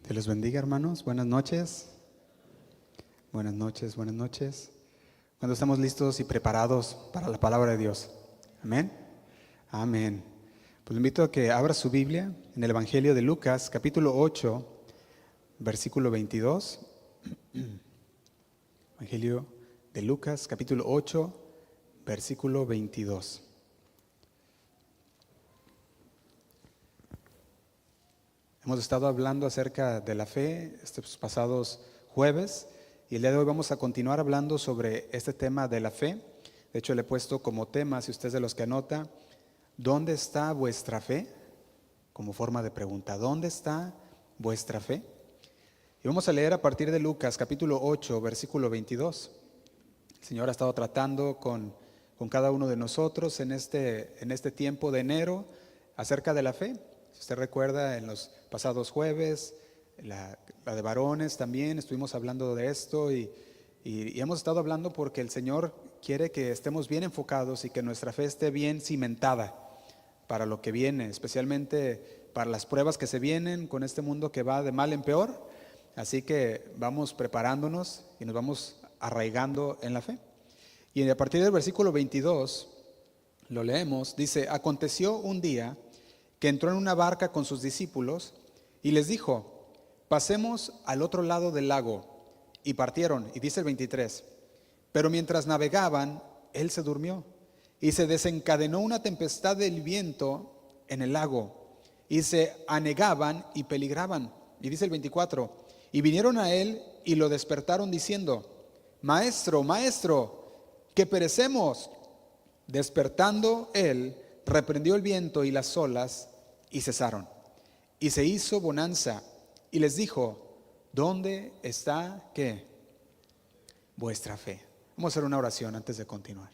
Dios los bendiga, hermanos. Buenas noches. Buenas noches, buenas noches. Cuando estamos listos y preparados para la palabra de Dios. Amén. Amén. Pues le invito a que abra su Biblia en el Evangelio de Lucas, capítulo 8, versículo 22. Evangelio de Lucas, capítulo 8, versículo 22. Hemos estado hablando acerca de la fe estos pasados jueves y el día de hoy vamos a continuar hablando sobre este tema de la fe. De hecho, le he puesto como tema, si usted es de los que anota, ¿dónde está vuestra fe? Como forma de pregunta, ¿dónde está vuestra fe? Y vamos a leer a partir de Lucas, capítulo 8, versículo 22. El Señor ha estado tratando con cada uno de nosotros en este tiempo de enero acerca de la fe. Si usted recuerda, en los pasados jueves, la de varones también, estuvimos hablando de esto y hemos estado hablando porque el Señor quiere que estemos bien enfocados y que nuestra fe esté bien cimentada para lo que viene, especialmente para las pruebas que se vienen con este mundo que va de mal en peor. Así que vamos preparándonos y nos vamos arraigando en la fe. Y a partir del versículo 22, lo leemos, dice: aconteció un día que entró en una barca con sus discípulos y les dijo: pasemos al otro lado del lago. Y partieron, y dice el 23, pero mientras navegaban, él se durmió, y se desencadenó una tempestad del viento en el lago, y se anegaban y peligraban. Y dice el 24, y vinieron a él y lo despertaron diciendo: Maestro, maestro, que perecemos. Despertando él, reprendió el viento y las olas, y cesaron. Y se hizo bonanza, y les dijo: ¿dónde está qué? Vuestra fe. Vamos a hacer una oración antes de continuar.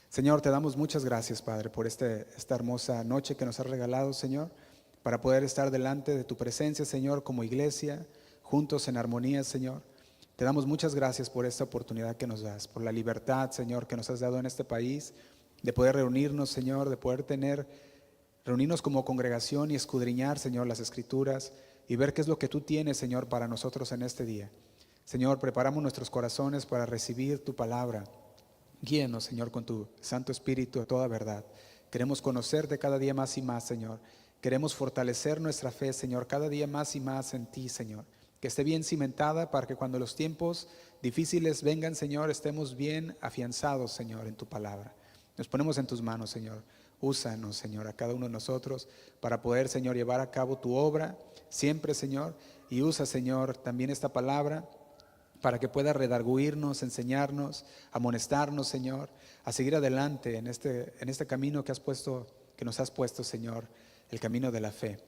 Señor, te damos muchas gracias, Padre, por esta hermosa noche que nos has regalado, Señor, para poder estar delante de tu presencia, Señor, como iglesia, juntos en armonía, Señor. Te damos muchas gracias por esta oportunidad que nos das, por la libertad, Señor, que nos has dado en este país, de poder reunirnos, Señor, de poder reunirnos como congregación y escudriñar, Señor, las Escrituras y ver qué es lo que tú tienes, Señor, para nosotros en este día. Señor, preparamos nuestros corazones para recibir tu palabra. Guíenos, Señor, con tu Santo Espíritu a toda verdad. Queremos conocerte cada día más y más, Señor. Queremos fortalecer nuestra fe, Señor, cada día más y más en ti, Señor. Que esté bien cimentada para que cuando los tiempos difíciles vengan, Señor, estemos bien afianzados, Señor, en tu palabra. Nos ponemos en tus manos, Señor. Úsanos, Señor, a cada uno de nosotros para poder, Señor, llevar a cabo tu obra siempre, Señor. Y usa, Señor, también esta palabra para que pueda redarguirnos, enseñarnos, amonestarnos, Señor, a seguir adelante en este camino que nos has puesto, Señor, el camino de la fe.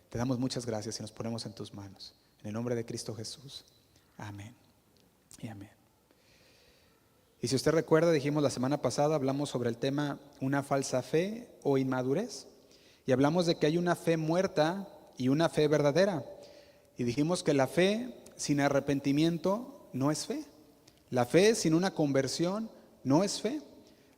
Te damos muchas gracias y nos ponemos en tus manos. En el nombre de Cristo Jesús. Amén y amén. Y si usted recuerda, dijimos la semana pasada, hablamos sobre el tema una falsa fe o inmadurez. Y hablamos de que hay una fe muerta y una fe verdadera. Y dijimos que la fe sin arrepentimiento no es fe. La fe sin una conversión no es fe.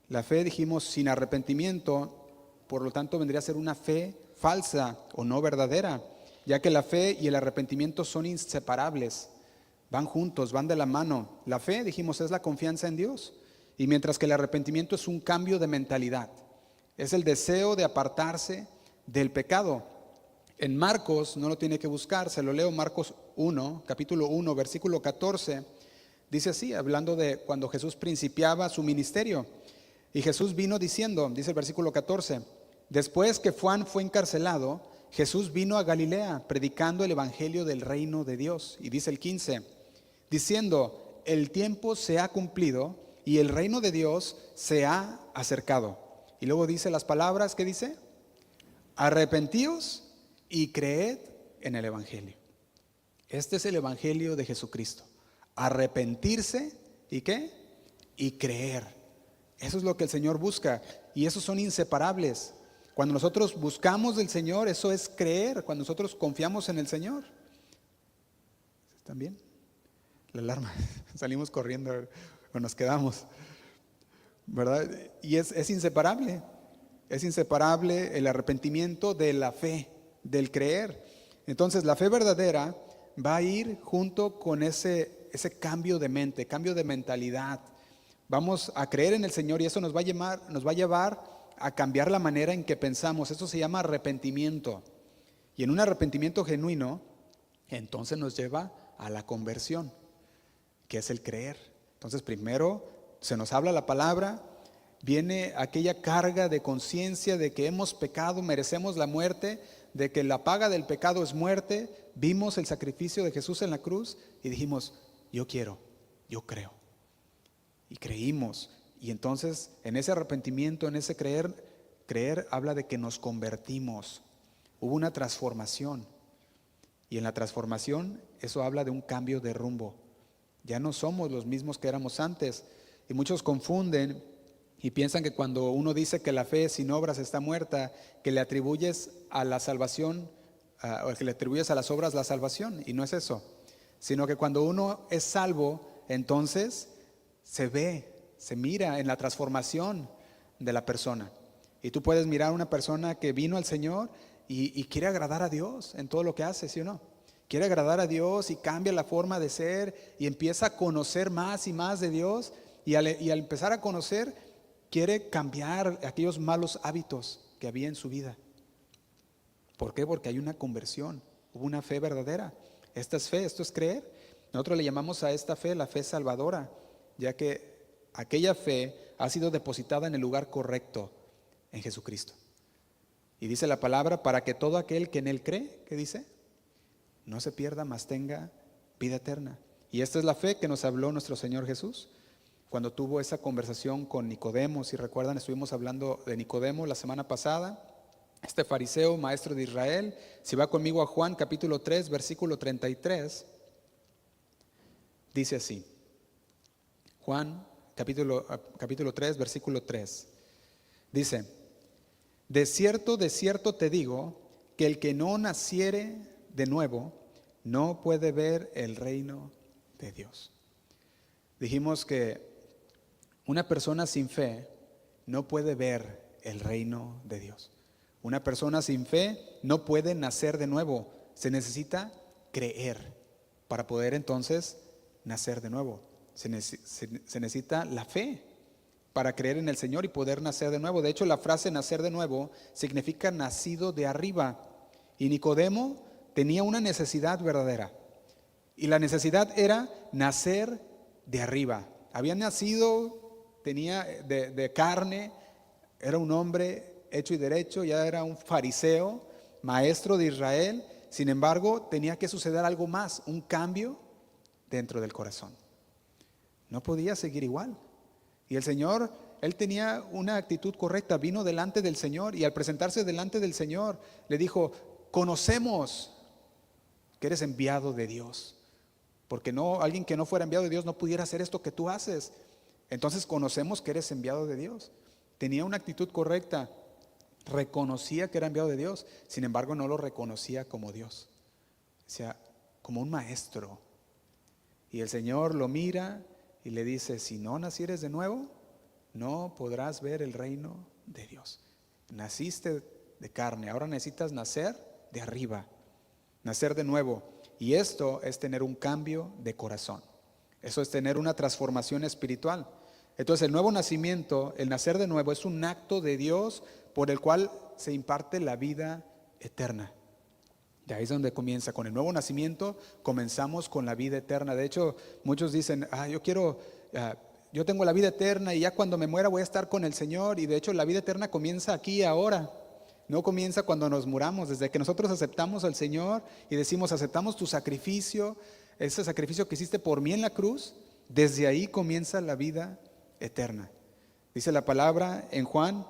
La fe, dijimos, sin arrepentimiento, por lo tanto, vendría a ser una fe falsa o no verdadera, ya que la fe y el arrepentimiento son inseparables. Van juntos, van de la mano. La fe, dijimos, es la confianza en Dios. Y mientras que el arrepentimiento es un cambio de mentalidad. Es el deseo de apartarse del pecado. En Marcos, no lo tiene que buscar, se lo leo, Marcos 1, capítulo 1, versículo 14. Dice así, hablando de cuando Jesús principiaba su ministerio. Y Jesús vino diciendo, dice el versículo 14, después que Juan fue encarcelado, Jesús vino a Galilea predicando el evangelio del reino de Dios. Y dice el 15, diciendo, el tiempo se ha cumplido y el reino de Dios se ha acercado. Y luego dice las palabras, ¿qué dice? Arrepentíos y creed en el evangelio. Este es el evangelio de Jesucristo. Arrepentirse y ¿qué? Y creer. Eso es lo que el Señor busca y esos son inseparables. Cuando nosotros buscamos del Señor, eso es creer. Cuando nosotros confiamos en el Señor. ¿Están bien? La alarma, salimos corriendo o nos quedamos, ¿verdad? Y es inseparable el arrepentimiento de la fe, del creer. Entonces la fe verdadera va a ir junto con ese cambio de mente, cambio de mentalidad. Vamos a creer en el Señor y eso nos va a llevar a cambiar la manera en que pensamos. Eso se llama arrepentimiento. Y en un arrepentimiento genuino, entonces nos lleva a la conversión, que es el creer. Entonces primero se nos habla la palabra, viene aquella carga de conciencia de que hemos pecado, merecemos la muerte, de que la paga del pecado es muerte. Vimos el sacrificio de Jesús en la cruz y dijimos, yo quiero, yo creo. Y creímos. Y entonces en ese arrepentimiento, en ese creer habla de que nos convertimos. Hubo una transformación. Y en la transformación eso habla de un cambio de rumbo. Ya no somos los mismos que éramos antes. Y muchos confunden y piensan que cuando uno dice que la fe sin obras está muerta, que le atribuyes a la salvación, o que le atribuyes a las obras la salvación. Y no es eso. Sino que cuando uno es salvo, entonces se ve, se mira en la transformación de la persona. Y tú puedes mirar a una persona que vino al Señor y quiere agradar a Dios en todo lo que hace, ¿sí o no? Quiere agradar a Dios y cambia la forma de ser y empieza a conocer más y más de Dios. Y al empezar a conocer, quiere cambiar aquellos malos hábitos que había en su vida. ¿Por qué? Porque hay una conversión, hubo una fe verdadera. Esta es fe, esto es creer. Nosotros le llamamos a esta fe la fe salvadora, ya que aquella fe ha sido depositada en el lugar correcto, en Jesucristo. Y dice la palabra, para que todo aquel que en Él cree, ¿qué dice? No se pierda, mas tenga vida eterna. Y esta es la fe que nos habló nuestro Señor Jesús cuando tuvo esa conversación con Nicodemo. Si recuerdan, estuvimos hablando de Nicodemo la semana pasada, este fariseo, maestro de Israel. Si va conmigo a Juan capítulo 3, versículo 33, dice así. Juan capítulo 3, versículo 3. Dice, de cierto te digo, que el que no naciere de nuevo, no puede ver el reino de Dios. Dijimos que una persona sin fe no puede ver el reino de Dios. Una persona sin fe no puede nacer de nuevo. Se necesita creer para poder entonces nacer de nuevo. Se necesita la fe para creer en el Señor y poder nacer de nuevo. De hecho, la frase nacer de nuevo significa nacido de arriba. Y Nicodemo tenía una necesidad verdadera. Y la necesidad era nacer de arriba. Había nacido, tenía de carne, era un hombre hecho y derecho, ya era un fariseo, maestro de Israel. Sin embargo, tenía que suceder algo más, un cambio dentro del corazón. No podía seguir igual. Y el Señor, él tenía una actitud correcta, vino delante del Señor y al presentarse delante del Señor le dijo, conocemos que eres enviado de Dios, porque alguien que no fuera enviado de Dios no pudiera hacer esto que tú haces. Entonces conocemos que eres enviado de Dios. Tenía una actitud correcta, reconocía que era enviado de Dios, sin embargo no lo reconocía como Dios, o sea, como un maestro. Y el Señor lo mira y le dice, si no nacieres de nuevo, no podrás ver el reino de Dios. Naciste de carne, ahora necesitas nacer de arriba, nacer de nuevo. Y esto es tener un cambio de corazón. Eso es tener una transformación espiritual. Entonces el nuevo nacimiento, el nacer de nuevo, es un acto de Dios por el cual se imparte la vida eterna. De ahí es donde comienza. Con el nuevo nacimiento comenzamos con la vida eterna. De hecho, muchos dicen, yo tengo la vida eterna y ya cuando me muera voy a estar con el Señor. Y de hecho la vida eterna comienza aquí y ahora. No comienza cuando nos muramos. Desde que nosotros aceptamos al Señor y decimos, aceptamos tu sacrificio, ese sacrificio que hiciste por mí en la cruz, desde ahí comienza la vida eterna. Dice la palabra en Juan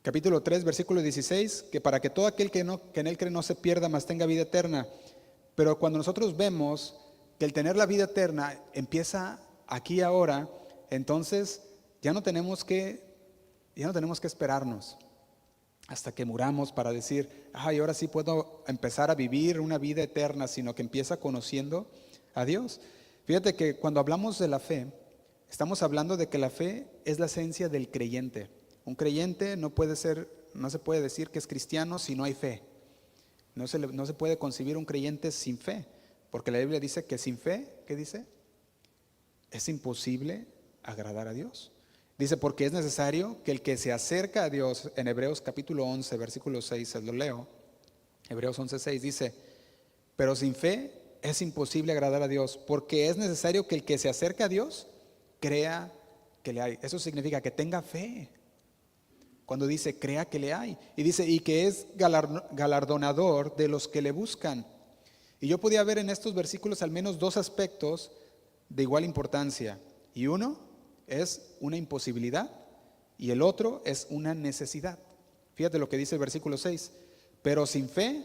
capítulo 3, versículo 16, que para que todo aquel que en él cree no se pierda, mas tenga vida eterna. Pero cuando nosotros vemos que el tener la vida eterna empieza aquí y ahora, entonces ya no tenemos que esperarnos hasta que muramos para decir, ahora sí puedo empezar a vivir una vida eterna, sino que empieza conociendo a Dios. Fíjate que cuando hablamos de la fe, estamos hablando de que la fe es la esencia del creyente. Un creyente no se puede decir que es cristiano si no hay fe. No se puede concebir un creyente sin fe, porque la Biblia dice que sin fe, ¿qué dice? Es imposible agradar a Dios. Dice, porque es necesario que el que se acerca a Dios, en Hebreos capítulo 11, versículo 6, se lo leo. Hebreos 11, 6 dice, pero sin fe es imposible agradar a Dios, porque es necesario que el que se acerca a Dios crea que le hay. Eso significa que tenga fe. Cuando dice crea que le hay. Y dice, y que es galardonador de los que le buscan. Y yo podía ver en estos versículos al menos dos aspectos de igual importancia. Y uno es una imposibilidad y el otro es una necesidad. Fíjate lo que dice el versículo 6. Pero sin fe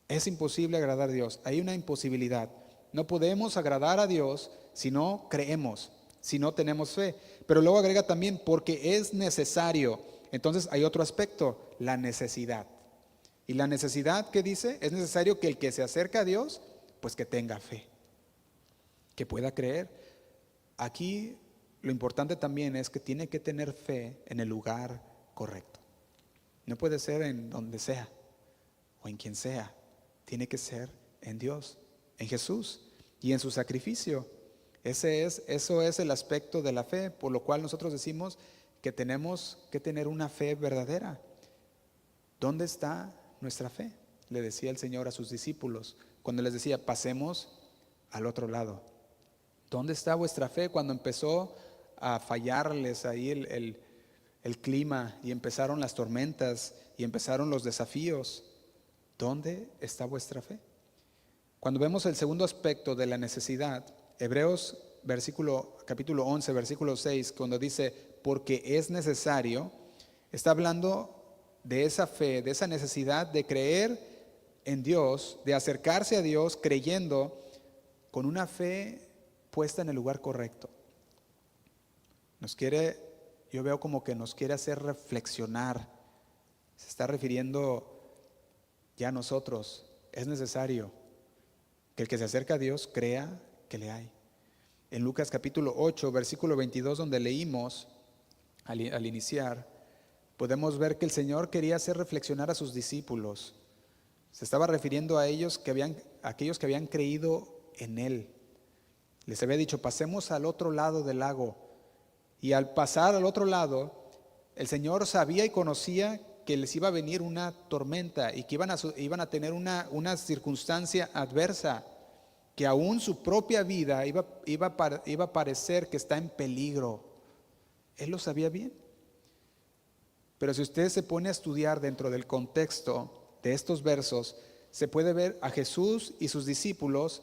es imposible agradar a Dios. Hay una imposibilidad. No podemos agradar a Dios si no creemos, si no tenemos fe. Pero luego agrega también porque es necesario. Entonces hay otro aspecto, la necesidad. Y la necesidad, ¿qué dice? Es necesario que el que se acerca a Dios, pues que tenga fe, que pueda creer. Aquí lo importante también es que tiene que tener fe en el lugar correcto. No puede ser en donde sea o en quien sea. Tiene que ser en Dios, en Jesús y en su sacrificio. Eso es el aspecto de la fe, por lo cual nosotros decimos que tenemos que tener una fe verdadera. ¿Dónde está nuestra fe? Le decía el Señor a sus discípulos cuando les decía, pasemos al otro lado. ¿Dónde está vuestra fe? Cuando empezó a fallarles ahí el clima y empezaron las tormentas y empezaron los desafíos, ¿dónde está vuestra fe? Cuando vemos el segundo aspecto de la necesidad, Hebreos capítulo 11, versículo 6, cuando dice, porque es necesario, está hablando de esa fe, de esa necesidad de creer en Dios, de acercarse a Dios creyendo con una fe puesta en el lugar correcto. Yo veo como que nos quiere hacer reflexionar. Se está refiriendo ya a nosotros. Es necesario que el que se acerca a Dios crea que le hay. En Lucas capítulo 8, versículo 22, donde leímos al iniciar, podemos ver que el Señor quería hacer reflexionar a sus discípulos. Se estaba refiriendo a aquellos que habían creído en Él. Les había dicho, pasemos al otro lado del lago. Y al pasar al otro lado, el Señor sabía y conocía que les iba a venir una tormenta y que iban a tener una circunstancia adversa, que aún su propia vida iba a parecer que está en peligro. Él lo sabía bien. Pero si usted se pone a estudiar dentro del contexto de estos versos, se puede ver a Jesús y sus discípulos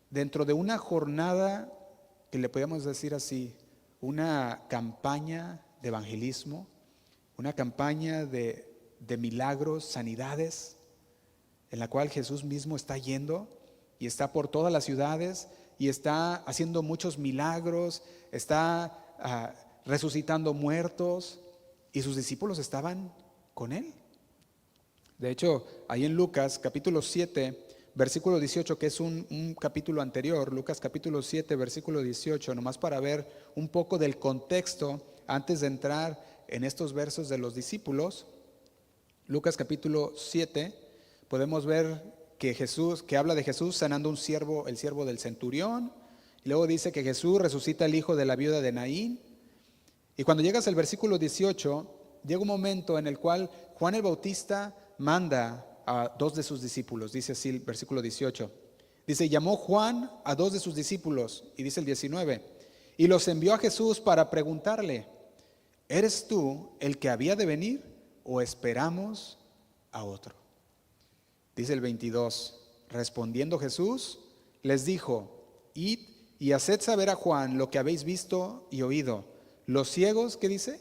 dentro de una jornada que le podríamos decir así, una campaña de evangelismo, una campaña de milagros, sanidades, en la cual Jesús mismo está yendo y está por todas las ciudades y está haciendo muchos milagros, está resucitando muertos, y sus discípulos estaban con él. De hecho, ahí en Lucas capítulo 7, versículo 18, que es un capítulo anterior, Lucas capítulo 7, versículo 18, nomás para ver un poco del contexto antes de entrar en estos versos de los discípulos. Lucas capítulo 7, podemos ver que habla de Jesús sanando el siervo del centurión, y luego dice que Jesús resucita al hijo de la viuda de Naín. Y cuando llegas al versículo 18, llega un momento en el cual Juan el Bautista manda a dos de sus discípulos. Dice así el versículo 18. Dice, llamó Juan a dos de sus discípulos, y dice el 19, y los envió a Jesús para preguntarle, ¿eres tú el que había de venir o esperamos a otro? Dice el 22, respondiendo Jesús, les dijo, id y haced saber a Juan lo que habéis visto y oído. Los ciegos, ¿qué dice?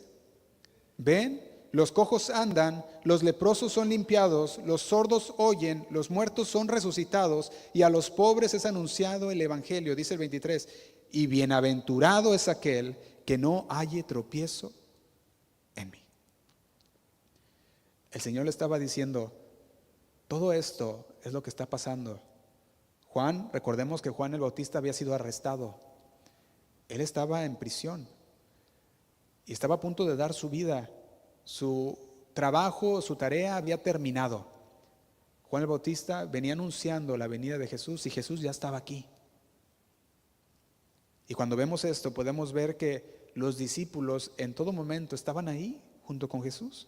Ven, los cojos andan, los leprosos son limpiados, los sordos oyen, los muertos son resucitados y a los pobres es anunciado el evangelio. Dice el 23, y bienaventurado es aquel que no halle tropiezo en mí. El Señor le estaba diciendo, todo esto es lo que está pasando. Juan, recordemos que Juan el Bautista había sido arrestado. Él estaba en prisión y estaba a punto de dar su vida. Su trabajo, su tarea había terminado. Juan el Bautista venía anunciando la venida de Jesús y Jesús ya estaba aquí. Y cuando vemos esto podemos ver que los discípulos en todo momento estaban ahí junto con Jesús.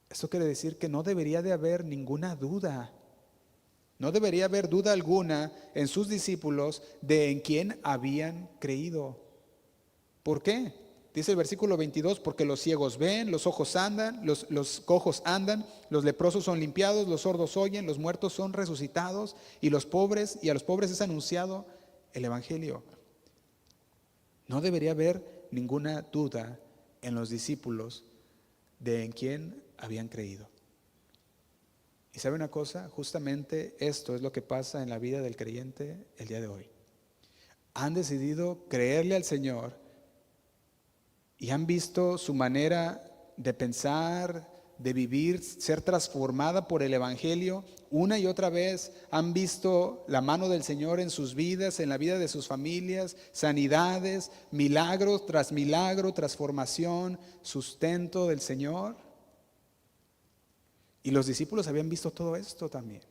Esto quiere decir que no debería de haber ninguna duda. No debería haber duda alguna en sus discípulos de en quién habían creído. ¿Por qué? Dice el versículo 22, porque los ciegos ven, los ojos andan, los cojos andan, los leprosos son limpiados, los sordos oyen, los muertos son resucitados y a los pobres es anunciado el evangelio. No debería haber ninguna duda en los discípulos de en quién habían creído. Y sabe una cosa, justamente esto es lo que pasa en la vida del creyente el día de hoy. Han decidido creerle al Señor y han visto su manera de pensar, de vivir, ser transformada por el evangelio. Una y otra vez han visto la mano del Señor en sus vidas, en la vida de sus familias, sanidades, milagros tras milagro, transformación, sustento del Señor. Y los discípulos habían visto todo esto también.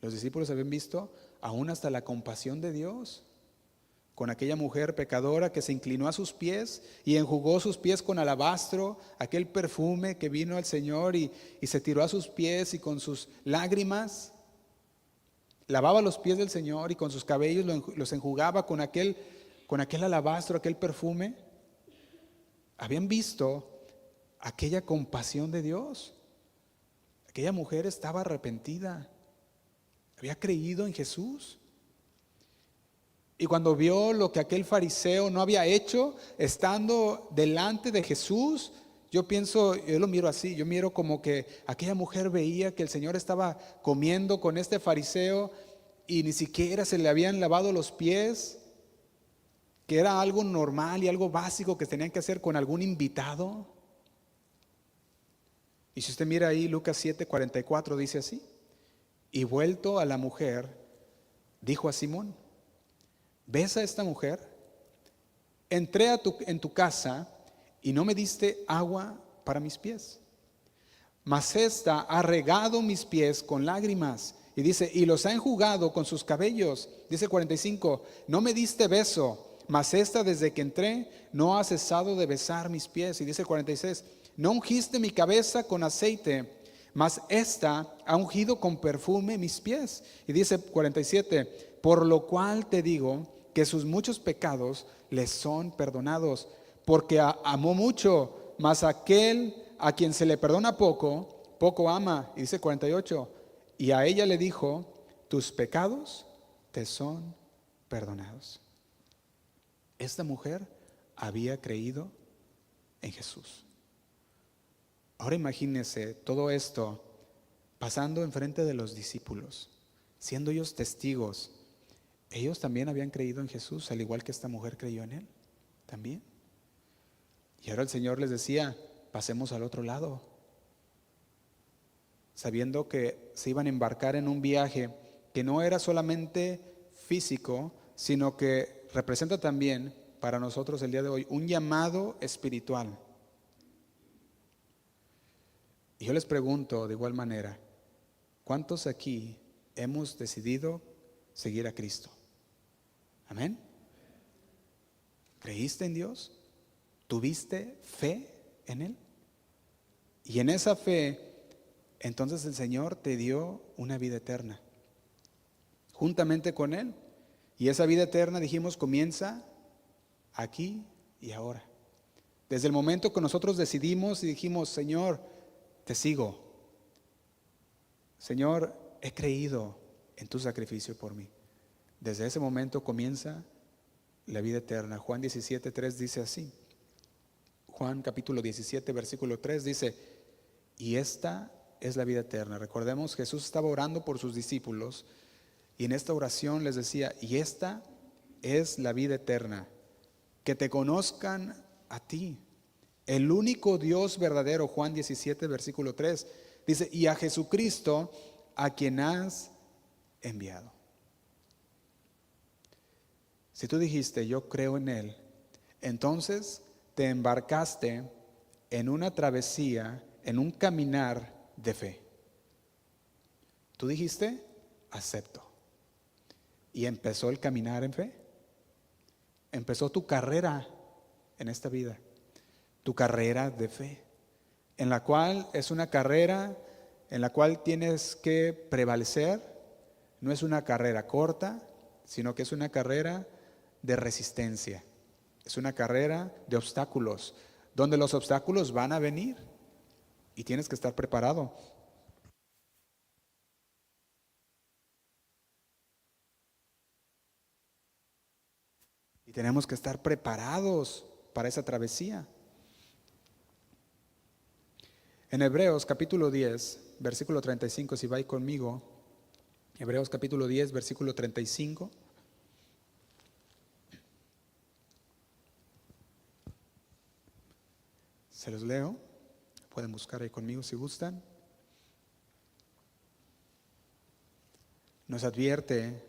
Los discípulos habían visto aún hasta la compasión de Dios con aquella mujer pecadora que se inclinó a sus pies y enjugó sus pies con alabastro, aquel perfume que vino al Señor y se tiró a sus pies y con sus lágrimas lavaba los pies del Señor y con sus cabellos los enjugaba con aquel alabastro, aquel perfume. Habían visto aquella compasión de Dios. Aquella mujer estaba arrepentida, había creído en Jesús. Y cuando vio lo que aquel fariseo no había hecho, estando delante de Jesús, yo lo miro así, yo miro como que aquella mujer veía que el Señor estaba comiendo con este fariseo y ni siquiera se le habían lavado los pies, que era algo normal y algo básico que tenían que hacer con algún invitado. Y si usted mira ahí, Lucas 7:44 dice así: y vuelto a la mujer, dijo a Simón: ¿ves a esta mujer? Entré en tu casa y no me diste agua para mis pies, mas esta ha regado mis pies con lágrimas. Y dice, y los ha enjugado con sus cabellos. Dice 45, no me diste beso, mas esta desde que entré no ha cesado de besar mis pies. Y dice 46, no ungiste mi cabeza con aceite, mas esta ha ungido con perfume mis pies. Y dice 47, por lo cual te digo que sus muchos pecados les son perdonados, porque amó mucho, mas aquel a quien se le perdona poco, poco ama. Y dice 48, y a ella le dijo, tus pecados te son perdonados. Esta mujer había creído en Jesús. Ahora imagínense todo esto pasando enfrente de los discípulos, siendo ellos testigos. Ellos también habían creído en Jesús, al igual que esta mujer creyó en Él, también. Y ahora el Señor les decía, pasemos al otro lado, sabiendo que se iban a embarcar en un viaje que no era solamente físico, sino que representa también para nosotros el día de hoy un llamado espiritual. Y yo les pregunto de igual manera, ¿cuántos aquí hemos decidido seguir a Cristo? Amén. ¿Creíste en Dios? ¿Tuviste fe en Él? Y en esa fe, entonces el Señor te dio una vida eterna, juntamente con Él. Y esa vida eterna, dijimos, comienza aquí y ahora. Desde el momento que nosotros decidimos y dijimos, Señor, te sigo. Señor, he creído en tu sacrificio por mí. Desde ese momento comienza la vida eterna. Juan 17:3 dice así. Juan capítulo 17, versículo 3 dice, y esta es la vida eterna. Recordemos, Jesús estaba orando por sus discípulos y en esta oración les decía, y esta es la vida eterna, que te conozcan a ti, el único Dios verdadero. Juan 17, versículo 3 dice, y a Jesucristo a quien has enviado. Si tú dijiste, yo creo en Él, entonces te embarcaste en una travesía en un caminar de fe. Tú dijiste, acepto. Y empezó el caminar en fe. Empezó tu carrera en esta vida, tu carrera de fe, en la cual es una carrera en la cual tienes que prevalecer. No es una carrera corta, sino que es una carrera de resistencia. Es una carrera de obstáculos, donde los obstáculos van a venir y tienes que estar preparado. Y tenemos que estar preparados para esa travesía. En Hebreos capítulo 10, versículo 35, si va ahí conmigo, Hebreos capítulo 10, versículo 35. Se los leo, pueden buscar ahí conmigo si gustan. Nos advierte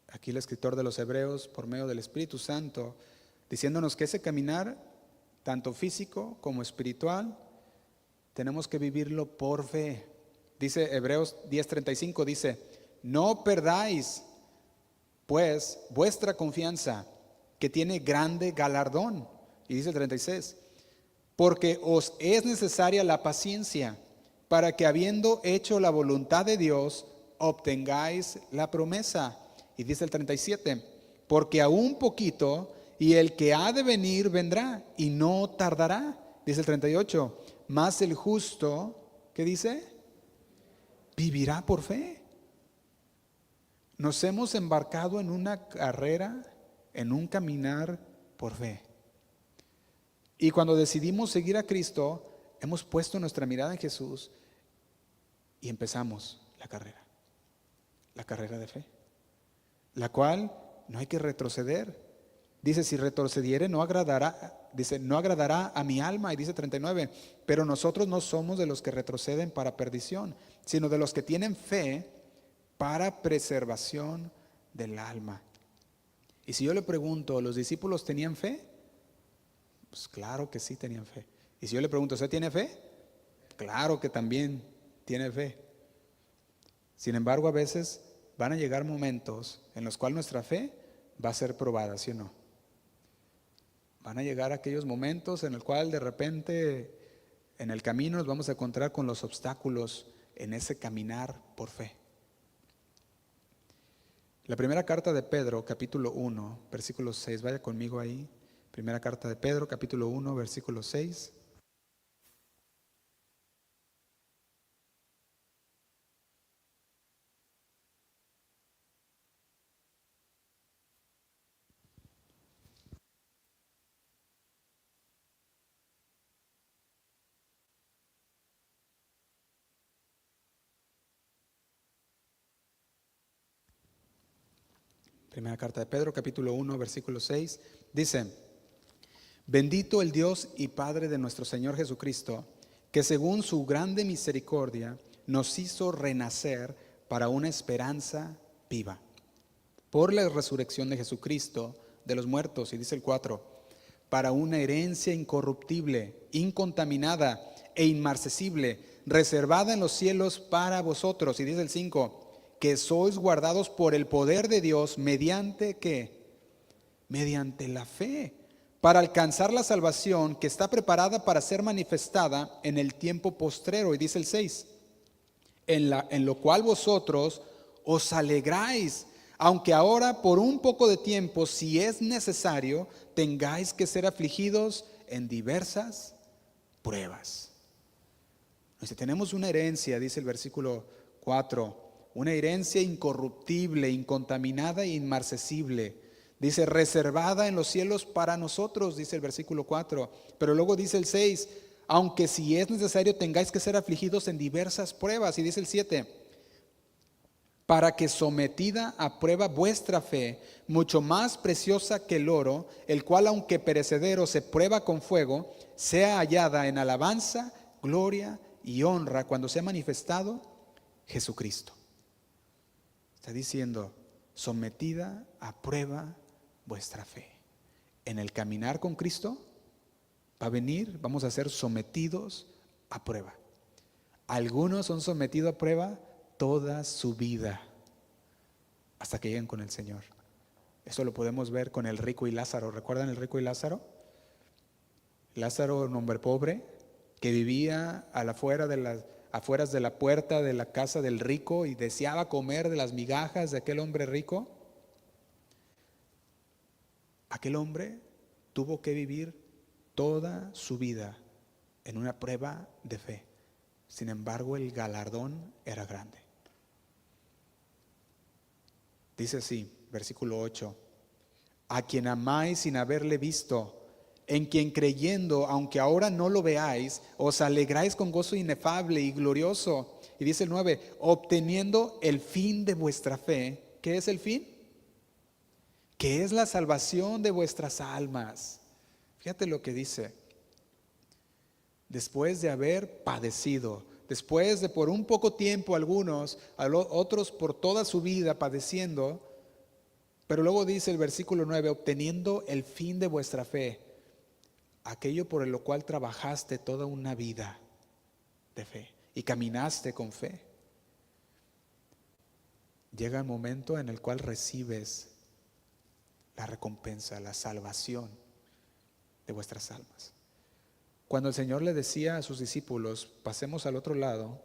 aquí el escritor de los Hebreos por medio del Espíritu Santo, diciéndonos que ese caminar, tanto físico como espiritual, tenemos que vivirlo por fe. Dice Hebreos 10:35, dice, no perdáis pues vuestra confianza, que tiene grande galardón. Y dice el 36, porque os es necesaria la paciencia, para que habiendo hecho la voluntad de Dios, obtengáis la promesa. Y dice el 37, porque aún poquito, y el que ha de venir vendrá, y no tardará. Dice el 38, mas el justo, ¿qué dice? Vivirá por fe. Nos hemos embarcado en una carrera, en un caminar por fe. Y cuando decidimos seguir a Cristo, hemos puesto nuestra mirada en Jesús y empezamos la carrera de fe, la cual no hay que retroceder. Dice, si retrocediere no agradará, dice, no agradará a mi alma. Y dice 39, pero nosotros no somos de los que retroceden para perdición, sino de los que tienen fe para preservación del alma. Y si yo le pregunto, ¿los discípulos tenían fe? Pues claro que sí tenían fe. Y si yo le pregunto, ¿usted tiene fe? Claro que también tiene fe. Sin embargo, a veces van a llegar momentos en los cuales nuestra fe va a ser probada, ¿sí o no? Van a llegar aquellos momentos en el cual de repente en el camino nos vamos a encontrar con los obstáculos en ese caminar por fe. La primera carta de Pedro, capítulo 1, versículo 6, vaya conmigo ahí. Primera carta de Pedro, capítulo 1, versículo 6. Primera carta de Pedro, capítulo 1, versículo 6. Dice, bendito el Dios y Padre de nuestro Señor Jesucristo, que según su grande misericordia nos hizo renacer para una esperanza viva, por la resurrección de Jesucristo de los muertos. Y dice el 4, para una herencia incorruptible, incontaminada e inmarcesible, reservada en los cielos para vosotros. Y dice el 5, que sois guardados por el poder de Dios mediante ¿qué? Mediante la fe, para alcanzar la salvación que está preparada para ser manifestada en el tiempo postrero. Y dice el 6, en lo cual vosotros os alegráis, aunque ahora por un poco de tiempo, si es necesario, tengáis que ser afligidos en diversas pruebas. Entonces, tenemos una herencia, dice el versículo 4, una herencia incorruptible, incontaminada e inmarcesible. Dice, reservada en los cielos para nosotros, dice el versículo 4. Pero luego dice el 6, aunque si es necesario tengáis que ser afligidos en diversas pruebas. Y dice el 7, para que sometida a prueba vuestra fe, mucho más preciosa que el oro, el cual aunque perecedero se prueba con fuego, sea hallada en alabanza, gloria y honra cuando sea manifestado Jesucristo. Está diciendo, sometida a prueba vuestra fe. En el caminar con Cristo va a venir, vamos a ser sometidos a prueba. Algunos son sometidos a prueba toda su vida hasta que lleguen con el Señor. Eso lo podemos ver con el rico y Lázaro. ¿Recuerdan el rico y Lázaro? Lázaro, un hombre pobre que vivía afueras de la puerta de la casa del rico y deseaba comer de las migajas de aquel hombre rico. Aquel hombre tuvo que vivir toda su vida en una prueba de fe. Sin embargo, el galardón era grande. Dice así, versículo 8: a quien amáis sin haberle visto, en quien creyendo, aunque ahora no lo veáis, os alegráis con gozo inefable y glorioso. Y dice el 9, obteniendo el fin de vuestra fe. ¿Qué es el fin? Que es la salvación de vuestras almas. Fíjate lo que dice: después de haber padecido, después de por un poco tiempo algunos, otros por toda su vida padeciendo, pero luego dice el versículo 9, obteniendo el fin de vuestra fe, aquello por lo cual trabajaste toda una vida de fe y caminaste con fe. Llega el momento en el cual recibes la recompensa, la salvación de vuestras almas. Cuando el Señor le decía a sus discípulos, pasemos al otro lado,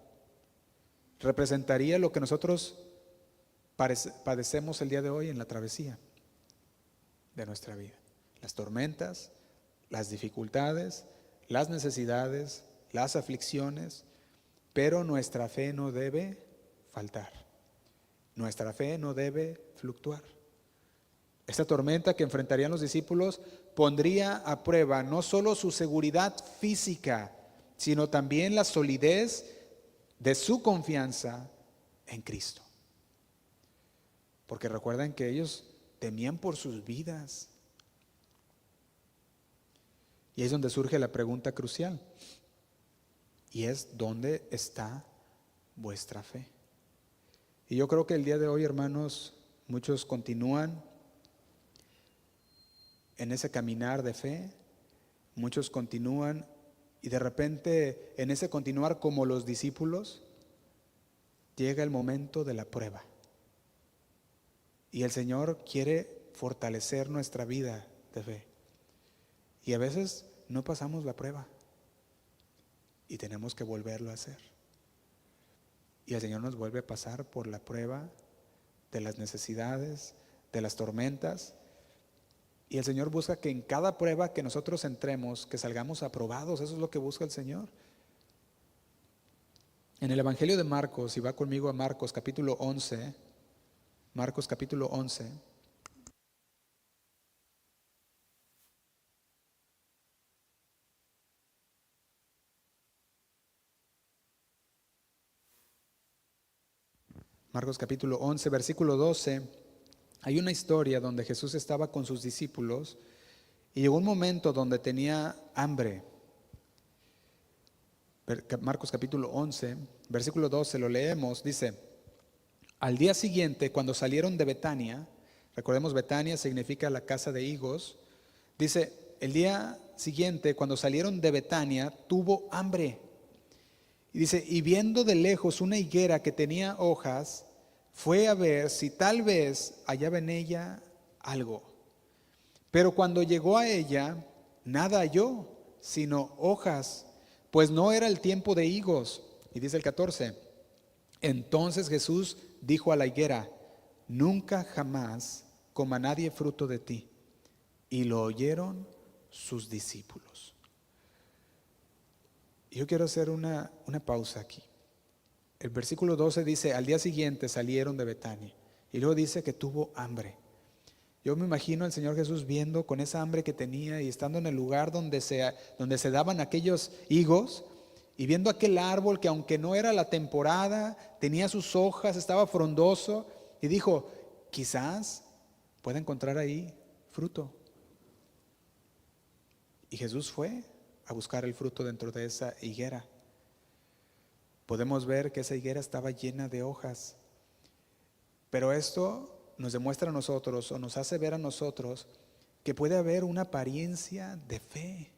representaría lo que nosotros padecemos el día de hoy en la travesía de nuestra vida. Las tormentas, las dificultades, las necesidades, las aflicciones, pero nuestra fe no debe faltar. Nuestra fe no debe fluctuar. Esta tormenta que enfrentarían los discípulos pondría a prueba no solo su seguridad física, sino también la solidez de su confianza en Cristo. Porque recuerden que ellos temían por sus vidas. Y ahí es donde surge la pregunta crucial. Y es: ¿dónde está vuestra fe? Y yo creo que el día de hoy, hermanos, muchos continúan en ese caminar de fe, muchos continúan y de repente en ese continuar como los discípulos, llega el momento de la prueba. Y el Señor quiere fortalecer nuestra vida de fe. Y a veces no pasamos la prueba y tenemos que volverlo a hacer. Y el Señor nos vuelve a pasar por la prueba de las necesidades, de las tormentas. Y el Señor busca que en cada prueba que nosotros entremos, que salgamos aprobados. Eso es lo que busca el Señor. En el Evangelio de Marcos, si va conmigo a Marcos capítulo 11, Marcos capítulo 11. Marcos capítulo 11, versículo 12, hay una historia donde Jesús estaba con sus discípulos y llegó un momento donde tenía hambre. Marcos capítulo 11, versículo 12, lo leemos, dice: al día siguiente, cuando salieron de Betania, recordemos Betania significa la casa de higos, dice, el día siguiente, cuando salieron de Betania, tuvo hambre. Y dice, y viendo de lejos una higuera que tenía hojas, fue a ver si tal vez hallaba en ella algo. Pero cuando llegó a ella, nada halló, sino hojas, pues no era el tiempo de higos. Y dice el 14, entonces Jesús dijo a la higuera, nunca jamás coma nadie fruto de ti. Y lo oyeron sus discípulos. Yo quiero hacer una pausa aquí. El versículo 12 dice, al día siguiente salieron de Betania. Y luego dice que tuvo hambre. Yo me imagino al Señor Jesús viendo con esa hambre que tenía y estando en el lugar donde se daban aquellos higos y viendo aquel árbol que aunque no era la temporada, tenía sus hojas, estaba frondoso y dijo, quizás pueda encontrar ahí fruto. Y Jesús fue a buscar el fruto dentro de esa higuera. Podemos ver que esa higuera estaba llena de hojas. Pero esto nos demuestra a nosotros o nos hace ver a nosotros que puede haber una apariencia de fe.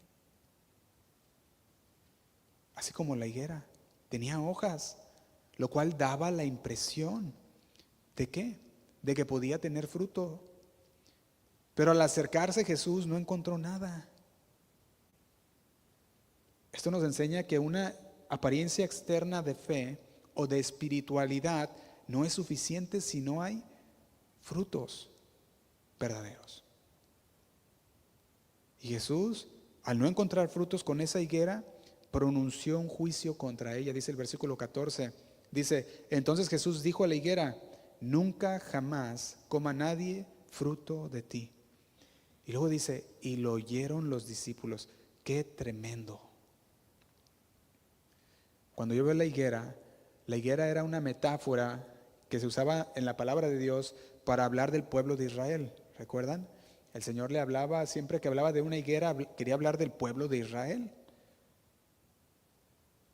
así como la higuera, tenía hojas, lo cual daba la impresión ¿de qué? De que podía tener fruto. Pero al acercarse Jesús no encontró nada. Esto nos enseña que una apariencia externa de fe o de espiritualidad no es suficiente si no hay frutos verdaderos. Y Jesús, al no encontrar frutos con esa higuera, pronunció un juicio contra ella. Dice el versículo 14, dice, entonces Jesús dijo a la higuera, nunca jamás coma nadie fruto de ti. Y luego dice, y lo oyeron los discípulos. Qué tremendo. Cuando yo veo la higuera era una metáfora que se usaba en la palabra de Dios para hablar del pueblo de Israel. ¿Recuerdan? El Señor le hablaba, siempre que hablaba de una higuera, quería hablar del pueblo de Israel.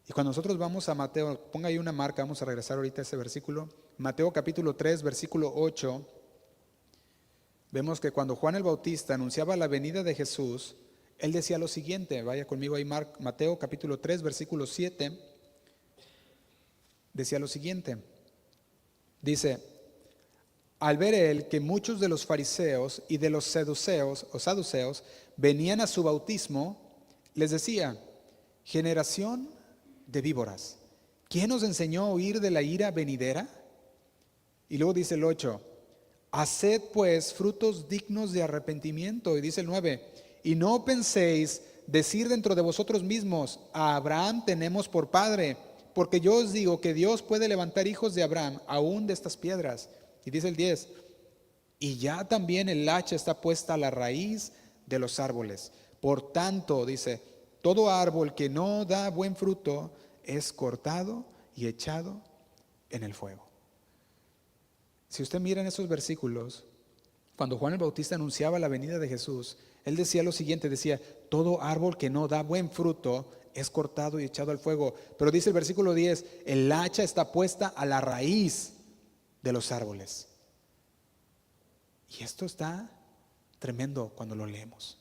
Y cuando nosotros vamos a Mateo, ponga ahí una marca, vamos a regresar ahorita a ese versículo. Mateo capítulo 3, versículo 8. Vemos que cuando Juan el Bautista anunciaba la venida de Jesús, él decía lo siguiente, vaya conmigo ahí, Mateo capítulo 3, versículo 7, decía lo siguiente, dice, al ver él que muchos de los fariseos y de los saduceos venían a su bautismo, les decía, generación de víboras, ¿quién os enseñó a huir de la ira venidera? Y luego dice el 8, haced pues frutos dignos de arrepentimiento. Y dice el 9, y no penséis decir dentro de vosotros mismos, a Abraham tenemos por padre, porque yo os digo que Dios puede levantar hijos de Abraham aún de estas piedras. Y dice el 10, y ya también el hacha está puesta a la raíz de los árboles. Por tanto, dice, todo árbol que no da buen fruto es cortado y echado en el fuego. Si usted mira en esos versículos, cuando Juan el Bautista anunciaba la venida de Jesús, él decía lo siguiente, decía, todo árbol que no da buen fruto es cortado y echado al fuego. Pero dice el versículo 10, el hacha está puesta a la raíz de los árboles. Y esto está tremendo cuando lo leemos,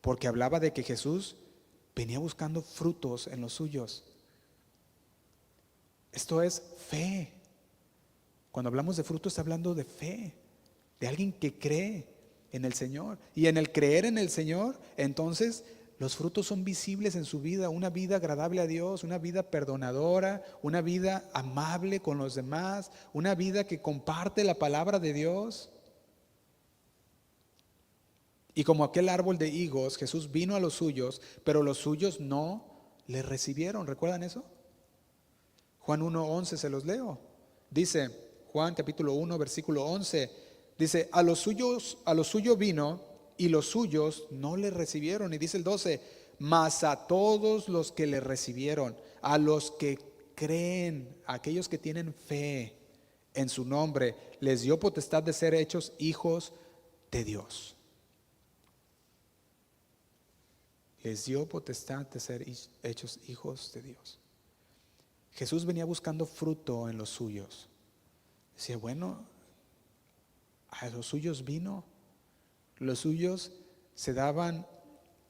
porque hablaba de que Jesús venía buscando frutos en los suyos. Esto es fe. Cuando hablamos de fruto está hablando de fe, de alguien que cree en el Señor. Y en el creer en el Señor, entonces los frutos son visibles en su vida, una vida agradable a Dios, una vida perdonadora, una vida amable con los demás, una vida que comparte la palabra de Dios. Y como aquel árbol de higos, Jesús vino a los suyos, pero los suyos no le recibieron. ¿Recuerdan eso? Juan 1:11 se los leo. Dice Juan capítulo 1, versículo 11. Dice, a los suyos vino y los suyos no le recibieron. Y dice el 12, mas a todos los que le recibieron, a los que creen, a aquellos que tienen fe en su nombre, les dio potestad de ser hechos hijos de Dios. Les dio potestad de ser hechos hijos de Dios. Jesús venía buscando fruto en los suyos. Decía, bueno, a los suyos vino. Los suyos se daban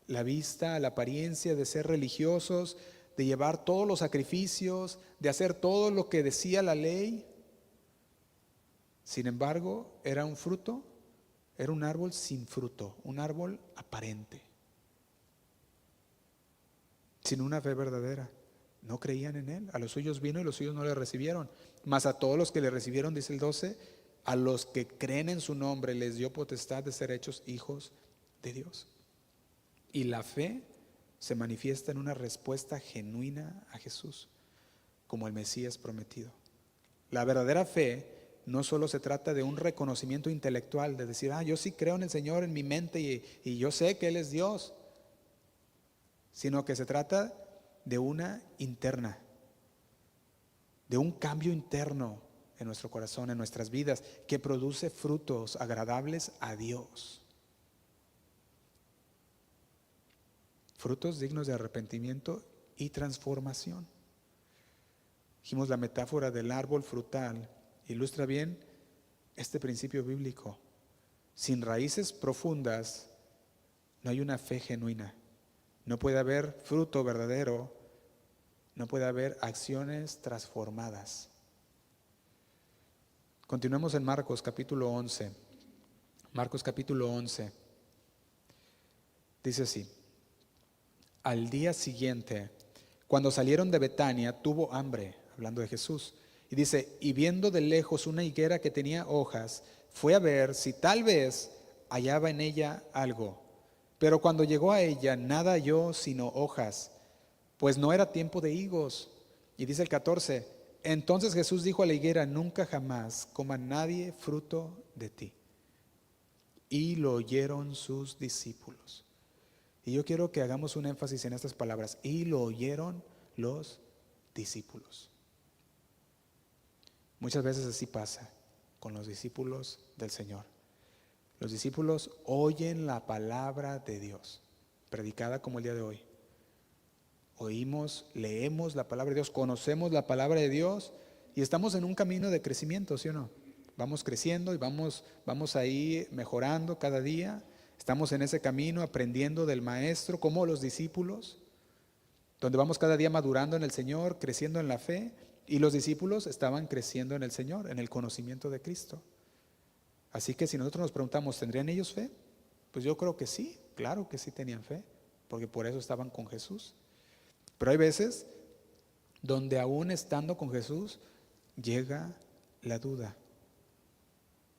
la vista, la apariencia de ser religiosos, de llevar todos los sacrificios, de hacer todo lo que decía la ley. Sin embargo, era un fruto, era un árbol sin fruto, un árbol aparente, sin una fe verdadera. No creían en él. A los suyos vino y los suyos no le recibieron. Mas a todos los que le recibieron, dice el 12, a los que creen en su nombre les dio potestad de ser hechos hijos de Dios. Y la fe se manifiesta en una respuesta genuina a Jesús como el Mesías prometido. La verdadera fe no solo se trata de un reconocimiento intelectual, de decir, yo sí creo en el Señor en mi mente y yo sé que Él es Dios, sino que se trata de una interna, de un cambio interno en nuestro corazón, en nuestras vidas, que produce frutos agradables a Dios. Frutos dignos de arrepentimiento y transformación. Dijimos, la metáfora del árbol frutal ilustra bien este principio bíblico. Sin raíces profundas no hay una fe genuina. No puede haber fruto verdadero no puede haber acciones transformadas. Continuemos en Marcos capítulo 11. Marcos capítulo 11. Dice así: al día siguiente, cuando salieron de Betania, tuvo hambre, hablando de Jesús. Y dice, y viendo de lejos una higuera que tenía hojas, fue a ver si tal vez hallaba en ella algo. Pero cuando llegó a ella, nada halló sino hojas, pues no era tiempo de higos. Y dice el 14, entonces Jesús dijo a la higuera, nunca jamás coma nadie fruto de ti. Y lo oyeron sus discípulos. Y yo quiero que hagamos un énfasis en estas palabras. Y lo oyeron los discípulos. Muchas veces así pasa con los discípulos del Señor. Los discípulos oyen la palabra de Dios, predicada como el día de hoy. Oímos, leemos la palabra de Dios, conocemos la palabra de Dios y estamos en un camino de crecimiento, ¿sí o no? Vamos creciendo y vamos ahí mejorando cada día. Estamos en ese camino aprendiendo del Maestro como los discípulos, donde vamos cada día madurando en el Señor, creciendo en la fe. Y los discípulos estaban creciendo en el Señor, en el conocimiento de Cristo. Así que si nosotros nos preguntamos, ¿tendrían ellos fe? Pues yo creo que sí, claro que sí tenían fe, porque por eso estaban con Jesús. Pero hay veces donde aún estando con Jesús llega la duda.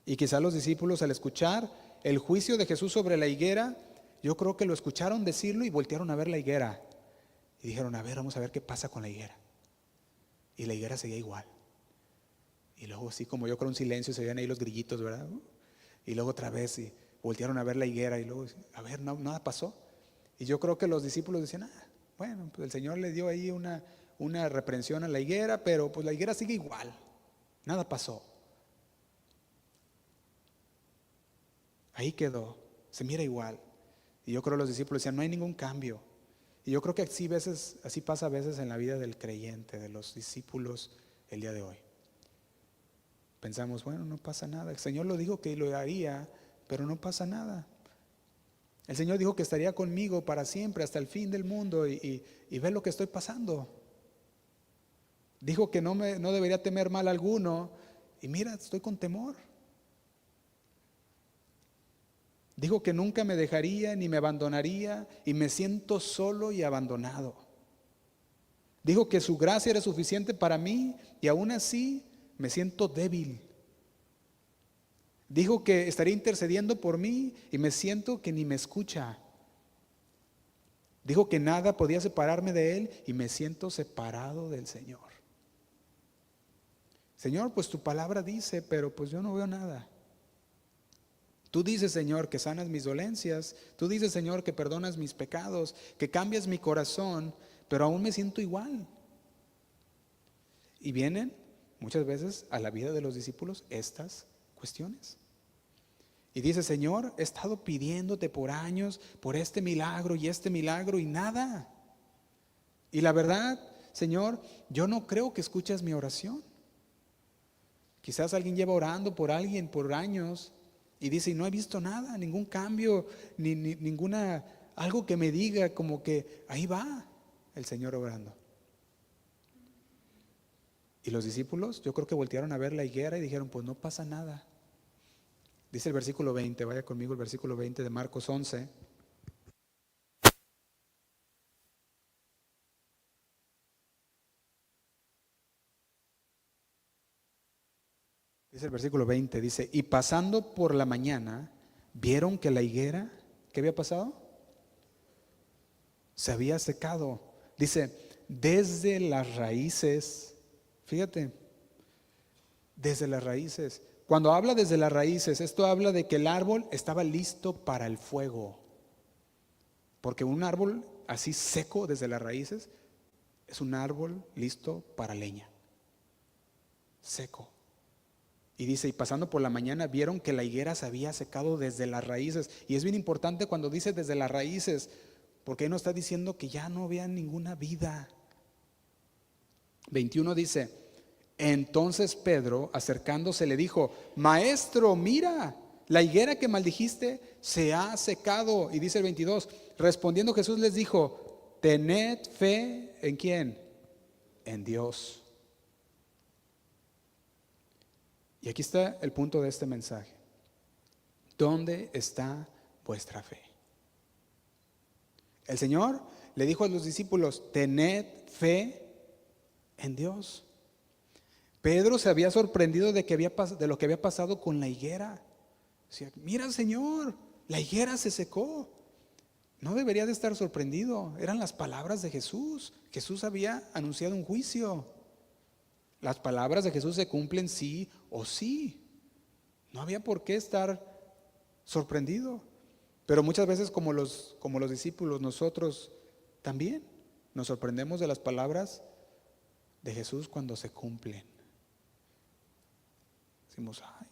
Y quizás los discípulos al escuchar el juicio de Jesús sobre la higuera, yo creo que lo escucharon decirlo y voltearon a ver la higuera. Y dijeron, a ver, vamos a ver qué pasa con la higuera. Y la higuera seguía igual. Y luego así como yo creo un silencio, se veían ahí los grillitos, ¿verdad? Y luego otra vez y voltearon a ver la higuera y luego, a ver, no, nada pasó. Y yo creo que los discípulos decían, bueno, pues el Señor le dio ahí una reprensión a la higuera, pero pues la higuera sigue igual, nada pasó. Ahí quedó, se mira igual. Y yo creo que los discípulos decían, no hay ningún cambio. Y yo creo que así pasa a veces en la vida del creyente, de los discípulos el día de hoy. Pensamos, bueno, no pasa nada. El Señor lo dijo que lo haría, pero no pasa nada. El Señor dijo que estaría conmigo para siempre, hasta el fin del mundo, y ve lo que estoy pasando. Dijo que no debería temer mal alguno, y mira, estoy con temor. Dijo que nunca me dejaría ni me abandonaría, y me siento solo y abandonado. Dijo que su gracia era suficiente para mí, y aún así me siento débil. Dijo que estaría intercediendo por mí y me siento que ni me escucha. Dijo que nada podía separarme de Él y me siento separado del Señor. Señor, pues tu palabra dice, pero pues yo no veo nada. Tú dices, Señor, que sanas mis dolencias. Tú dices, Señor, que perdonas mis pecados, que cambias mi corazón, pero aún me siento igual. Y vienen muchas veces a la vida de los discípulos estas cuestiones. Y dice, Señor, he estado pidiéndote por años por este milagro y nada. Y la verdad, Señor, yo no creo que escuches mi oración. Quizás alguien lleva orando por alguien por años y dice, y no he visto nada, ningún cambio, ninguna, algo que me diga como que ahí va el Señor obrando. Y los discípulos, yo creo que voltearon a ver la higuera y dijeron, pues no pasa nada. Dice el versículo 20, vaya conmigo el versículo 20 de Marcos 11. Dice el versículo 20, dice, y pasando por la mañana, vieron que la higuera, ¿qué había pasado? Se había secado. Dice, desde las raíces, fíjate, desde las raíces. Cuando habla desde las raíces, esto habla de que el árbol estaba listo para el fuego. Porque un árbol así seco desde las raíces es un árbol listo para leña. Seco. Y dice, y pasando por la mañana vieron que la higuera se había secado desde las raíces. Y es bien importante cuando dice desde las raíces, porque ahí no está diciendo que ya no había ninguna vida. 21 dice, entonces Pedro, acercándose, le dijo, Maestro, mira, la higuera que maldijiste se ha secado. Y dice el 22, respondiendo Jesús les dijo, tened fe, ¿en quién? en Dios. Y aquí está el punto de este mensaje. ¿Dónde está vuestra fe? El Señor le dijo a los discípulos: tened fe en Dios. Pedro se había sorprendido de lo que había pasado con la higuera. Decía: mira, Señor, la higuera se secó. No debería de estar sorprendido. Eran las palabras de Jesús. Jesús había anunciado un juicio. Las palabras de Jesús se cumplen sí o sí. No había por qué estar sorprendido. Pero muchas veces, como los discípulos, nosotros también nos sorprendemos de las palabras de Jesús cuando se cumplen. Decimos: ay,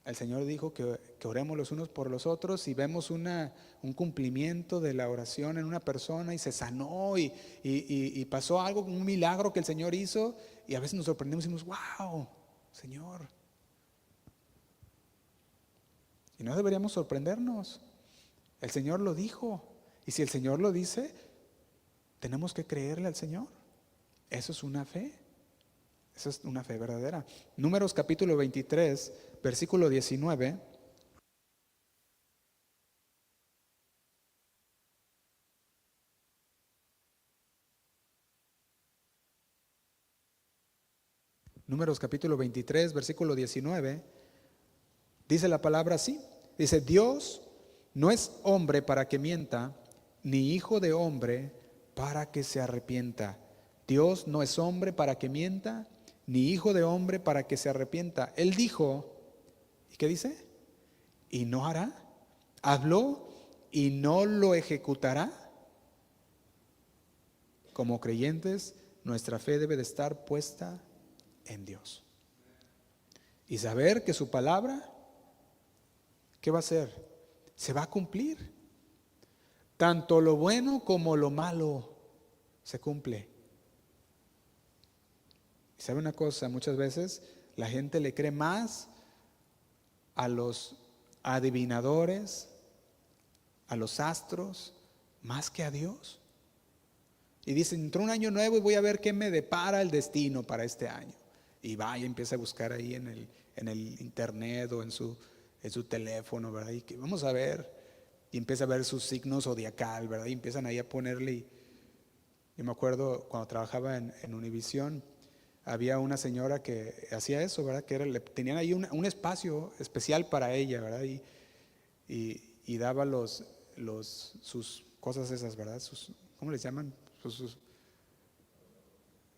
el Señor dijo que oremos los unos por los otros, y vemos un cumplimiento de la oración en una persona y se sanó y pasó algo, un milagro que el Señor hizo, y a veces nos sorprendemos y decimos: wow, Señor. Y no deberíamos sorprendernos. El Señor lo dijo, y si el Señor lo dice, tenemos que creerle al Señor. Eso es una fe. Esa es una fe verdadera. Números capítulo 23, versículo 19. Números capítulo 23, versículo 19. Dice la palabra así. Dice: Dios no es hombre para que mienta, ni hijo de hombre para que se arrepienta. Dios no es hombre para que mienta, ni hijo de hombre para que se arrepienta. Él dijo, ¿y qué dice? ¿Y no hará? ¿Habló y no lo ejecutará? Como creyentes, nuestra fe debe de estar puesta en Dios. Y saber que su palabra, ¿qué va a hacer? Se va a cumplir. Tanto lo bueno como lo malo se cumple. ¿Y sabe una cosa? Muchas veces la gente le cree más a los adivinadores, a los astros, más que a Dios. Y dicen: entró un año nuevo y voy a ver qué me depara el destino para este año. Y va y empieza a buscar ahí en el internet o en su teléfono, ¿verdad? Y que vamos a ver, y empieza a ver sus signos zodiacal, ¿verdad? Y empiezan ahí a ponerle. Yo me acuerdo cuando trabajaba en Univisión, había una señora que hacía eso, ¿verdad? Que tenían ahí un espacio especial para ella, ¿verdad? Y daba sus cosas esas, ¿verdad? ¿Cómo les llaman?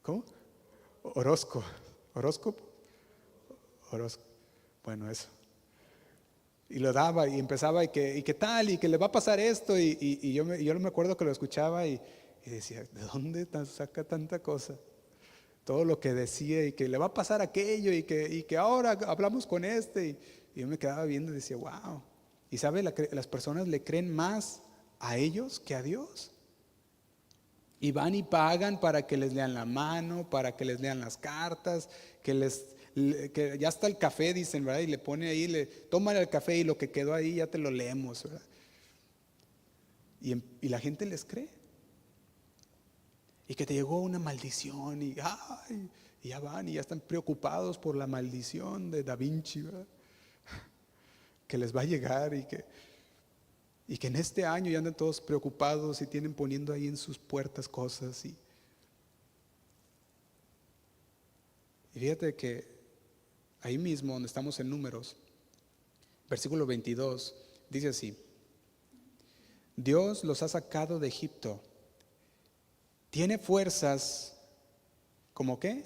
¿Cómo? Horóscopo. Bueno, eso. Y lo daba y empezaba y qué tal, y que le va a pasar esto, y yo me acuerdo que lo escuchaba y decía: ¿de dónde saca tanta cosa? Todo lo que decía, y que le va a pasar aquello, y que ahora hablamos con y yo me quedaba viendo y decía: wow. Y sabe, las personas le creen más a ellos que a Dios. Y van y pagan para que les lean la mano, para que les lean las cartas, que ya está el café, dicen, ¿verdad? Y le pone ahí, toman el café y lo que quedó ahí ya te lo leemos, ¿verdad? Y la gente les cree. Y que te llegó una maldición y ya van y ya están preocupados por la maldición de Da Vinci, ¿verdad? Que les va a llegar, y que en este año ya andan todos preocupados y tienen poniendo ahí en sus puertas cosas. Y fíjate que ahí mismo donde estamos en Números, versículo 22, dice así: Dios los ha sacado de Egipto. Tiene fuerzas, ¿como qué?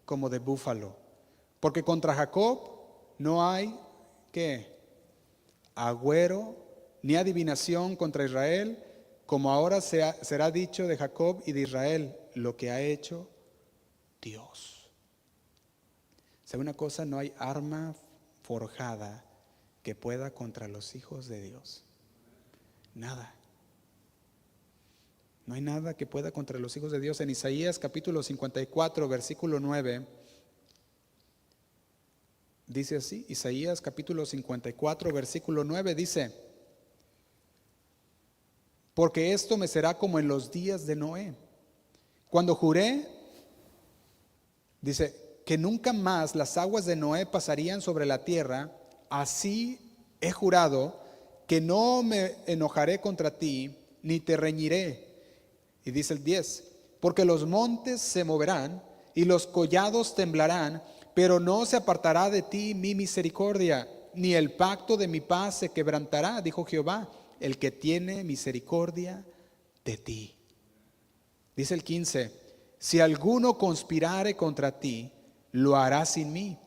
Como de búfalo. Porque contra Jacob no hay, ¿qué? Agüero ni adivinación contra Israel, como ahora será dicho de Jacob y de Israel, lo que ha hecho Dios. ¿Sabe una cosa? No hay arma forjada que pueda contra los hijos de Dios. Nada. No hay nada que pueda contra los hijos de Dios. En Isaías capítulo 54, versículo 9, dice así. Isaías capítulo 54, versículo 9 dice: porque esto me será como en los días de Noé, Cuando juré, dice, que nunca más las aguas de Noé pasarían sobre la tierra, así he jurado que no me enojaré contra ti, ni te reñiré. Y dice el 10, porque los montes se moverán y los collados temblarán, pero no se apartará de ti mi misericordia, ni el pacto de mi paz se quebrantará, dijo Jehová, el que tiene misericordia de ti. Dice el 15, si alguno conspirare contra ti, lo hará sin mí.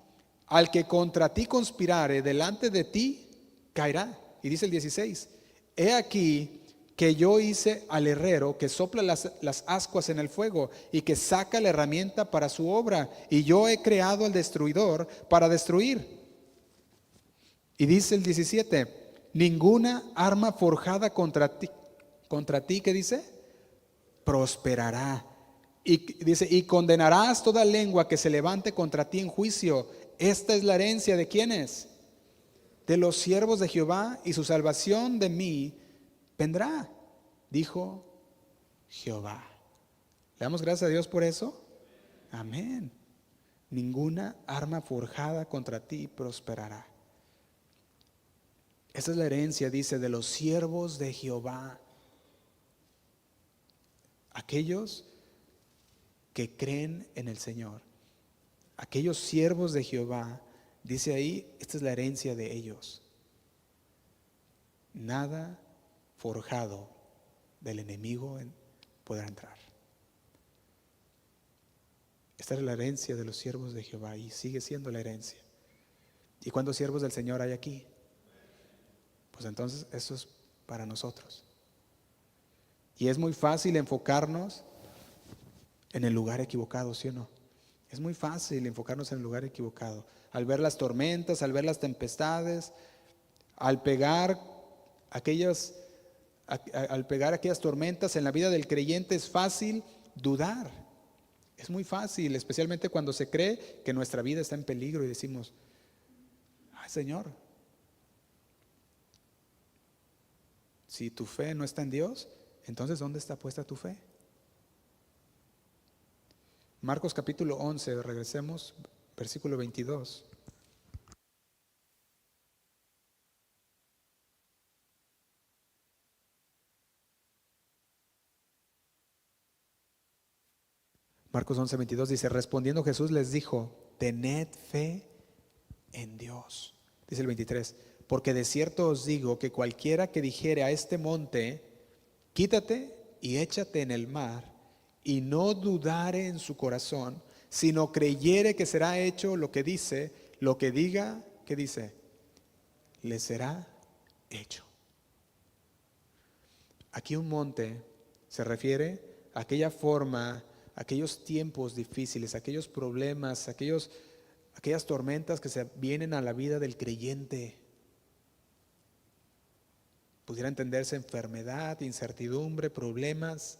Al que contra ti conspirare delante de ti, caerá. Y dice el 16, he aquí que yo hice al herrero que sopla las ascuas en el fuego y que saca la herramienta para su obra, y yo he creado al destruidor para destruir. Y dice el 17, ninguna arma forjada contra ti, ¿qué dice? Prosperará. Y dice, y condenarás toda lengua que se levante contra ti en juicio. Esta es la herencia de ¿quiénes? De los siervos de Jehová, y su salvación de mí vendrá, dijo Jehová. ¿Le damos gracias a Dios por eso? Amén. Ninguna arma forjada contra ti prosperará. Esa es la herencia, dice, de los siervos de Jehová. Aquellos que creen en el Señor. Aquellos siervos de Jehová, dice ahí, esta es la herencia de ellos. Nada forjado del enemigo podrá entrar. Esta es la herencia de los siervos de Jehová y sigue siendo la herencia. ¿Y cuántos siervos del Señor hay aquí? Pues entonces eso es para nosotros. Y es muy fácil enfocarnos en el lugar equivocado, ¿sí o no? Es muy fácil enfocarnos en el lugar equivocado. Al ver las tormentas, al ver las tempestades, al pegar aquellas tormentas en la vida del creyente, es fácil dudar. Es muy fácil, especialmente cuando se cree que nuestra vida está en peligro y decimos, ay Señor, si tu fe no está en Dios, entonces ¿dónde está puesta tu fe? Marcos capítulo 11, regresemos, versículo 22. Marcos 11, 22 dice, respondiendo Jesús les dijo, tened fe en Dios. Dice el 23, porque de cierto os digo que cualquiera que dijere a este monte, quítate y échate en el mar, y no dudare en su corazón, sino creyere que será hecho lo que dice, lo que diga, ¿qué dice? Le será hecho. Aquí un monte se refiere a aquella forma, aquellos tiempos difíciles, aquellos problemas, aquellas tormentas que se vienen a la vida del creyente. Pudiera entenderse enfermedad, incertidumbre, problemas.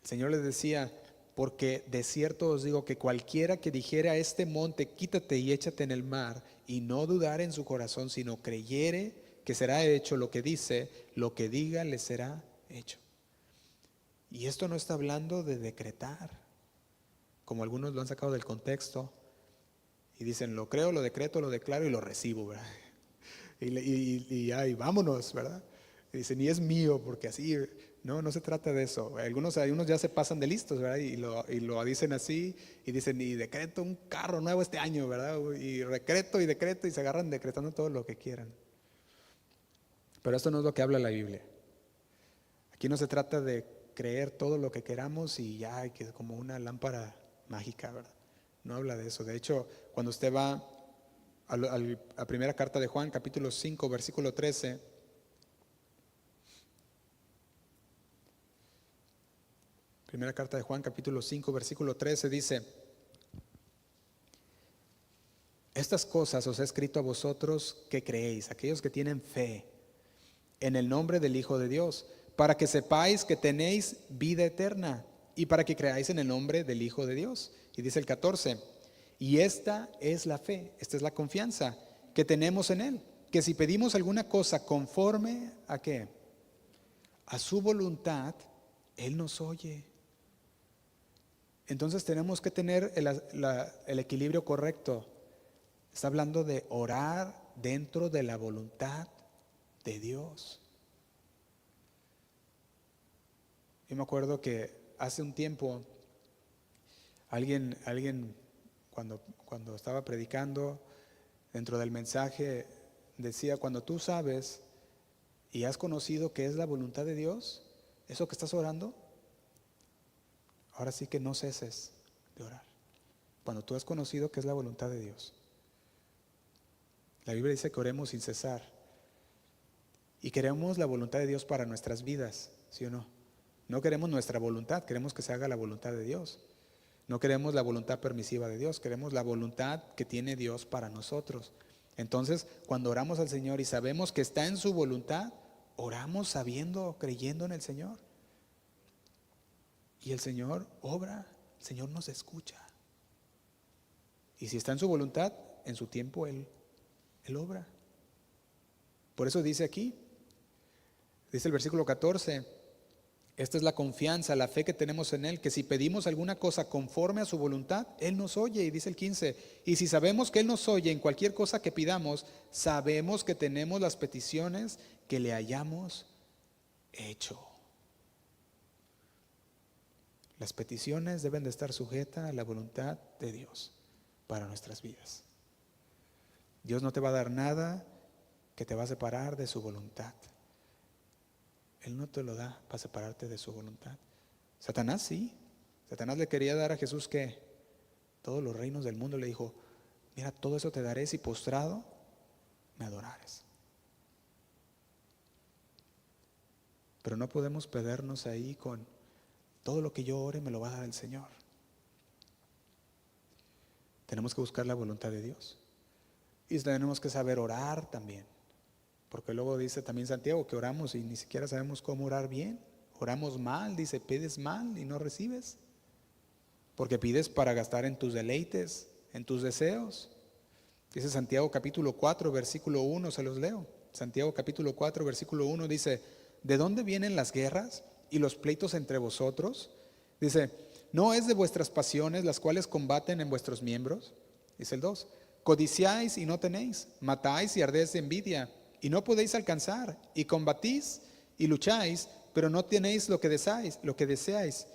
El Señor les decía, porque de cierto os digo que cualquiera que dijere a este monte, quítate y échate en el mar, y no dudare en su corazón, sino creyere que será hecho lo que dice, lo que diga le será hecho. Y esto no está hablando de decretar, como algunos lo han sacado del contexto y dicen, lo creo, lo decreto, lo declaro y lo recibo, ¿verdad? Y vámonos, ¿verdad? Y dicen, y es mío, porque así, no se trata de eso. Algunos ya se pasan de listos, ¿verdad? Y lo dicen así, y dicen, y decreto un carro nuevo este año, ¿verdad? Y decreto, y se agarran decretando todo lo que quieran. Pero esto no es lo que habla la Biblia. Aquí no se trata de creer todo lo que queramos y ya, que es como una lámpara mágica, ¿verdad? No habla de eso. De hecho, cuando usted va a primera carta de Juan, capítulo 5, versículo 13, primera carta de Juan, capítulo 5, versículo 13, dice, estas cosas os he escrito a vosotros que creéis, aquellos que tienen fe en el nombre del Hijo de Dios, para que sepáis que tenéis vida eterna y para que creáis en el nombre del Hijo de Dios. Y dice el 14, y esta es la fe, esta es la confianza que tenemos en Él, que si pedimos alguna cosa conforme a ¿qué? A su voluntad, Él nos oye. Entonces tenemos que tener el equilibrio correcto. Está hablando de orar dentro de la voluntad de Dios. Yo me acuerdo que hace un tiempo alguien cuando estaba predicando, dentro del mensaje decía: cuando tú sabes y has conocido que es la voluntad de Dios, eso que estás orando, ahora sí que no ceses de orar. Cuando tú has conocido que es la voluntad de Dios. La Biblia dice que oremos sin cesar. Y queremos la voluntad de Dios para nuestras vidas, ¿sí o no? No queremos nuestra voluntad, queremos que se haga la voluntad de Dios. No queremos la voluntad permisiva de Dios, queremos la voluntad que tiene Dios para nosotros. Entonces, cuando oramos al Señor y sabemos que está en su voluntad, oramos sabiendo, creyendo en el Señor. Y el Señor obra, el Señor nos escucha. Y si está en su voluntad, en su tiempo Él obra. Por eso dice aquí, dice el versículo 14, esta es la confianza, la fe que tenemos en Él, que si pedimos alguna cosa conforme a su voluntad, Él nos oye. Y dice el 15, y si sabemos que Él nos oye en cualquier cosa que pidamos, sabemos que tenemos las peticiones que le hayamos hecho. Las peticiones deben de estar sujetas a la voluntad de Dios para nuestras vidas. Dios no te va a dar nada que te va a separar de su voluntad. Él no te lo da para separarte de su voluntad. Satanás sí. Satanás le quería dar a Jesús que todos los reinos del mundo. Le dijo: mira, todo eso te daré si postrado me adorares. Pero no podemos perdernos ahí con todo lo que yo ore me lo va a dar el Señor. Tenemos que buscar la voluntad de Dios. Y tenemos que saber orar también. Porque luego dice también Santiago que oramos y ni siquiera sabemos cómo orar bien. Oramos mal, dice, pides mal y no recibes. Porque pides para gastar en tus deleites, en tus deseos. Dice Santiago capítulo 4, versículo 1, se los leo. Santiago capítulo 4, versículo 1 dice: ¿de dónde vienen las guerras y los pleitos entre vosotros? Dice: ¿no es de vuestras pasiones las cuales combaten en vuestros miembros? Dice el 2: codiciáis y no tenéis, matáis y ardéis de envidia y no podéis alcanzar, y combatís y lucháis, pero no tenéis lo que deseáis,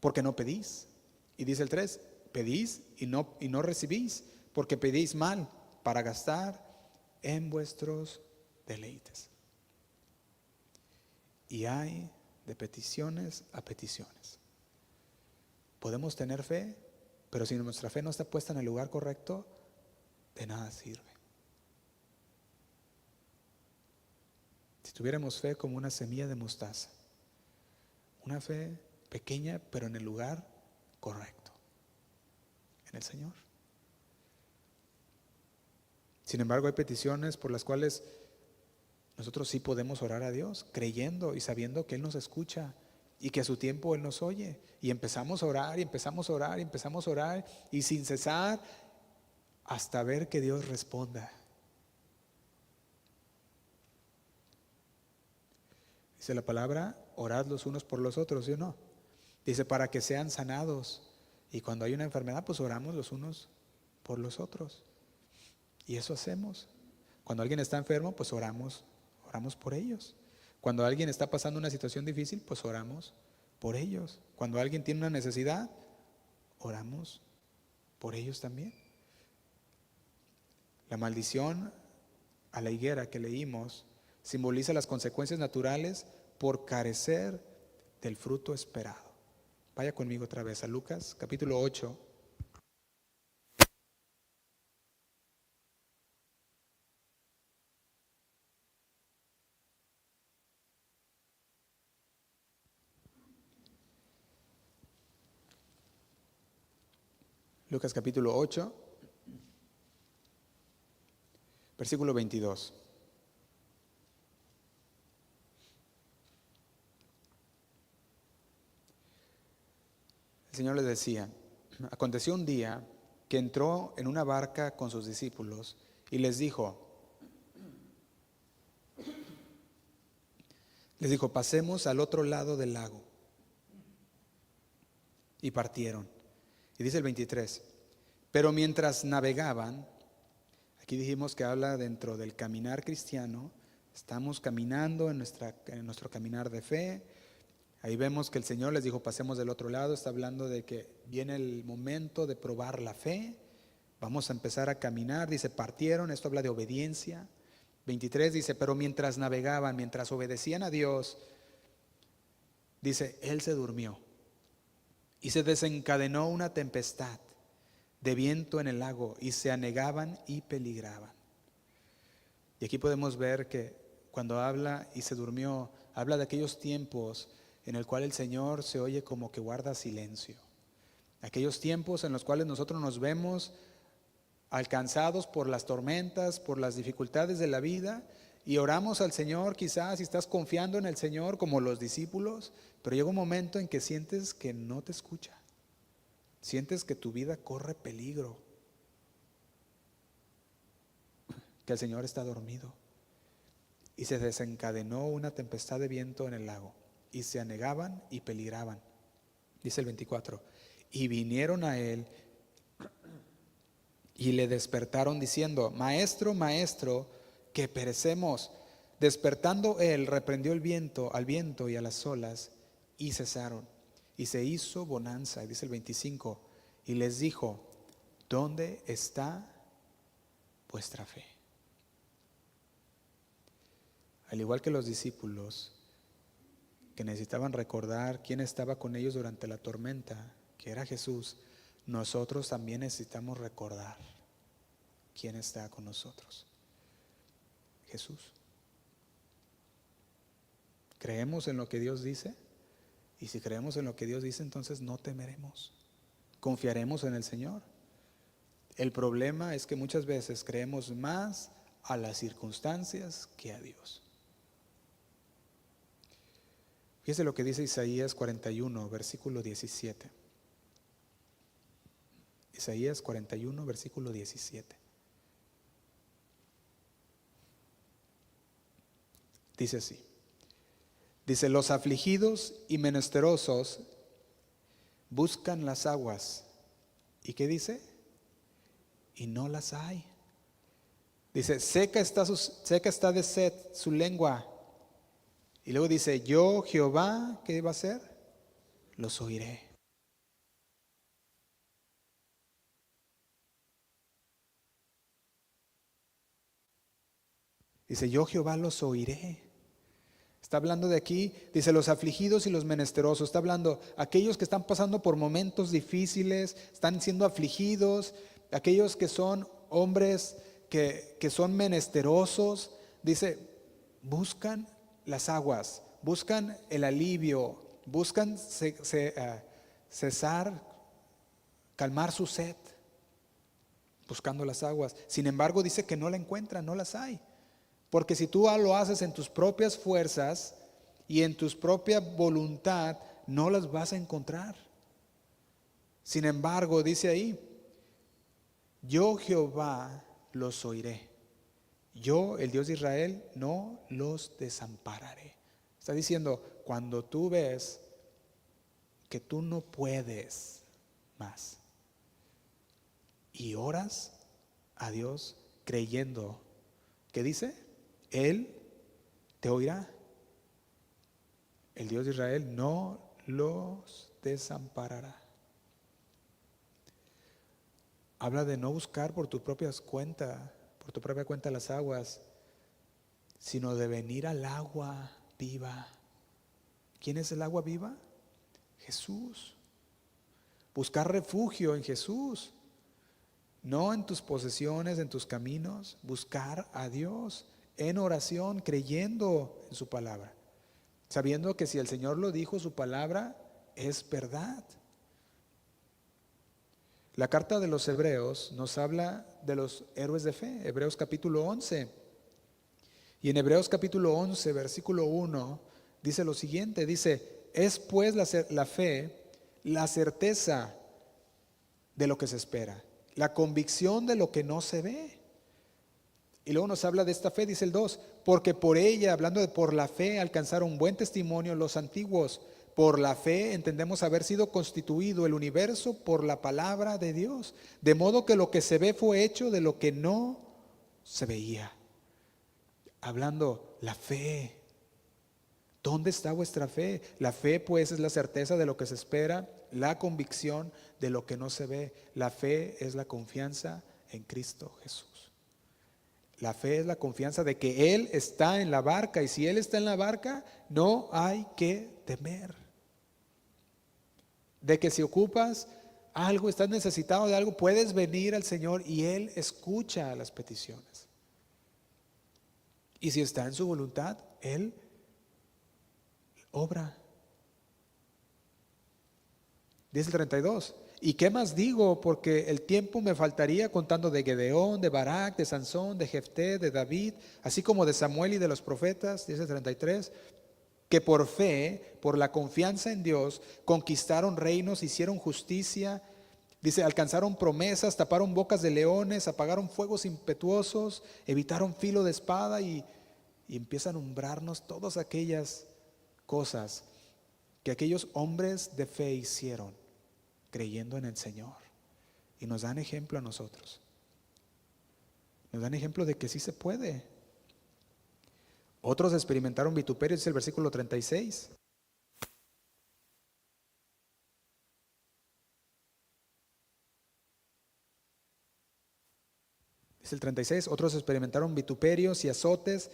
porque no pedís. Y dice el 3: pedís y no recibís, porque pedís mal, para gastar en vuestros deleites. Y hay de peticiones a peticiones. Podemos tener fe, pero si nuestra fe no está puesta en el lugar correcto, de nada sirve. Si tuviéramos fe como una semilla de mostaza, una fe pequeña pero en el lugar correcto, en el Señor. Sin embargo, hay peticiones por las cuales nosotros sí podemos orar a Dios, creyendo y sabiendo que Él nos escucha y que a su tiempo Él nos oye. Y empezamos a orar y empezamos a orar y empezamos a orar, y sin cesar hasta ver que Dios responda. Dice la palabra: orad los unos por los otros, ¿sí o no? Dice: para que sean sanados. Y cuando hay una enfermedad, pues oramos los unos por los otros. Y eso hacemos. Cuando alguien está enfermo, pues oramos por ellos. Cuando alguien está pasando una situación difícil, pues oramos por ellos. Cuando alguien tiene una necesidad, oramos por ellos también. La maldición a la higuera que leímos simboliza las consecuencias naturales por carecer del fruto esperado. Vaya conmigo otra vez a Lucas capítulo 8. Lucas capítulo 8, versículo 22. El Señor les decía: aconteció un día que entró en una barca con sus discípulos y les dijo, pasemos al otro lado del lago. y partieron. Y dice el 23, pero mientras navegaban, aquí dijimos que habla dentro del caminar cristiano, estamos caminando en nuestro caminar de fe. Ahí vemos que el Señor les dijo, pasemos del otro lado. Está hablando de que viene el momento de probar la fe. Vamos a empezar a caminar. Dice, partieron. Esto habla de obediencia. 23 dice, pero mientras navegaban, mientras obedecían a Dios, dice, Él se durmió y se desencadenó una tempestad de viento en el lago y se anegaban y peligraban. Y aquí podemos ver que cuando habla y se durmió, habla de aquellos tiempos en el cual el Señor se oye como que guarda silencio. Aquellos tiempos en los cuales nosotros nos vemos alcanzados por las tormentas, por las dificultades de la vida, y oramos al Señor, quizás si estás confiando en el Señor como los discípulos, pero llega un momento en que sientes que no te escucha, sientes que tu vida corre peligro, que el Señor está dormido. Y se desencadenó una tempestad de viento en el lago, y se anegaban y peligraban. Dice el 24, y vinieron a él y le despertaron diciendo, maestro, maestro, que perecemos. Despertando él, reprendió al viento y a las olas, y cesaron. Y se hizo bonanza. Dice el 25, y les dijo, ¿dónde está vuestra fe? Al igual que los discípulos, que necesitaban recordar quién estaba con ellos durante la tormenta, que era Jesús, nosotros también necesitamos recordar quién está con nosotros. Jesús. ¿Creemos en lo que Dios dice? Y si creemos en lo que Dios dice, entonces no temeremos. Confiaremos en el Señor. El problema es que muchas veces creemos más a las circunstancias que a Dios. Fíjese lo que dice Isaías 41, versículo 17. Isaías 41, versículo 17. Dice así. Dice, los afligidos y menesterosos buscan las aguas. ¿Y qué dice? Y no las hay. Dice, seca está de sed su lengua. Y luego dice, yo Jehová, ¿qué va a hacer? Los oiré. Dice, yo Jehová los oiré. Está hablando de aquí, dice, los afligidos y los menesterosos. Está hablando aquellos que están pasando por momentos difíciles, están siendo afligidos, aquellos que son hombres que son menesterosos. Dice, buscan las aguas, buscan el alivio, buscan cesar, calmar su sed, buscando las aguas. Sin embargo, dice que no la encuentran, no las hay. Porque si tú lo haces en tus propias fuerzas y en tu propia voluntad, no las vas a encontrar. Sin embargo, dice ahí, yo Jehová los oiré. Yo, el Dios de Israel, no los desampararé. Está diciendo, cuando tú ves que tú no puedes más y oras a Dios creyendo, ¿qué dice? Él te oirá. El Dios de Israel no los desamparará. Habla de no buscar por tu propia cuenta las aguas, sino de venir al agua viva. ¿Quién es el agua viva? Jesús. Buscar refugio en Jesús, no en tus posesiones, en tus caminos. Buscar a Dios en oración, creyendo en su palabra, sabiendo que si el Señor lo dijo, su palabra es verdad. La carta de los Hebreos nos habla de los héroes de fe. Hebreos capítulo 11. Y en Hebreos capítulo 11, versículo 1, dice lo siguiente, dice, es pues la fe, la certeza de lo que se espera, la convicción de lo que no se ve. Y luego nos habla de esta fe, dice el 2, porque por ella, hablando de por la fe, alcanzaron buen testimonio los antiguos. Por la fe entendemos haber sido constituido el universo por la palabra de Dios, de modo que lo que se ve fue hecho de lo que no se veía. Hablando, la fe. ¿Dónde está vuestra fe? La fe, pues, es la certeza de lo que se espera, la convicción de lo que no se ve. La fe es la confianza en Cristo Jesús. La fe es la confianza de que Él está en la barca, y si Él está en la barca, no hay que temer. De que si ocupas algo, estás necesitado de algo, puedes venir al Señor y Él escucha las peticiones. Y si está en su voluntad, Él obra. Dice el 32. ¿Y qué más digo? Porque el tiempo me faltaría contando de Gedeón, de Barak, de Sansón, de Jefté, de David, así como de Samuel y de los profetas. Dice el 33. Que por fe, por la confianza en Dios, conquistaron reinos, hicieron justicia. Dice, alcanzaron promesas, taparon bocas de leones, apagaron fuegos impetuosos, evitaron filo de espada y empieza a nombrarnos todas aquellas cosas que aquellos hombres de fe hicieron creyendo en el Señor. Y nos dan ejemplo a nosotros. Nos dan ejemplo de que sí se puede. Otros experimentaron vituperio, es el versículo 36. Es el 36. Otros experimentaron vituperios y azotes,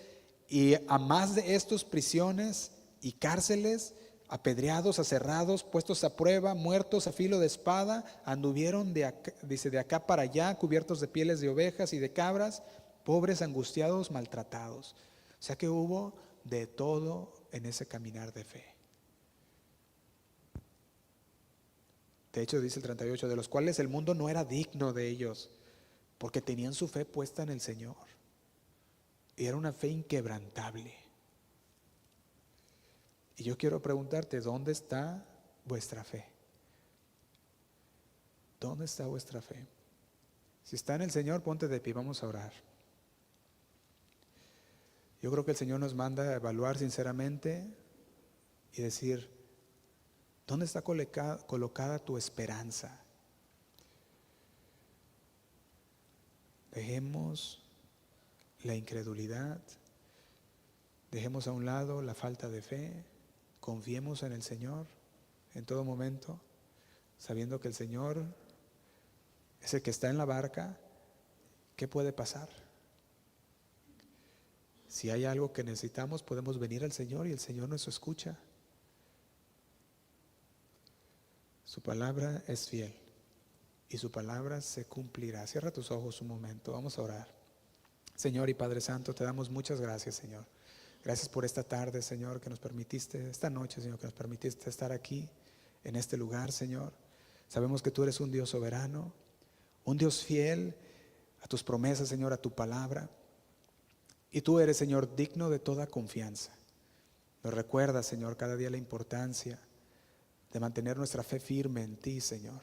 y a más de estos prisiones y cárceles, apedreados, aserrados, puestos a prueba, muertos a filo de espada, anduvieron de acá para allá, cubiertos de pieles de ovejas y de cabras, pobres, angustiados, maltratados. O sea que hubo de todo en ese caminar de fe. De hecho, dice el 38, de los cuales el mundo no era digno de ellos, porque tenían su fe puesta en el Señor. Y era una fe inquebrantable. Y yo quiero preguntarte, ¿dónde está vuestra fe? ¿Dónde está vuestra fe? Si está en el Señor, ponte de pie, vamos a orar. Yo creo que el Señor nos manda a evaluar sinceramente y decir, ¿dónde está colocada tu esperanza? Dejemos la incredulidad, dejemos a un lado la falta de fe, confiemos en el Señor en todo momento, sabiendo que el Señor es el que está en la barca. ¿Qué puede pasar? Si hay algo que necesitamos, podemos venir al Señor y el Señor nos escucha. Su palabra es fiel y su palabra se cumplirá. Cierra tus ojos un momento, vamos a orar. Señor y Padre Santo, te damos muchas gracias, Señor. Gracias por esta tarde, Señor, que nos permitiste, esta noche, Señor, que nos permitiste estar aquí, en este lugar, Señor. Sabemos que tú eres un Dios soberano, un Dios fiel a tus promesas, Señor, a tu palabra. Y tú eres, Señor, digno de toda confianza. Nos recuerda, Señor, cada día la importancia de mantener nuestra fe firme en ti, Señor.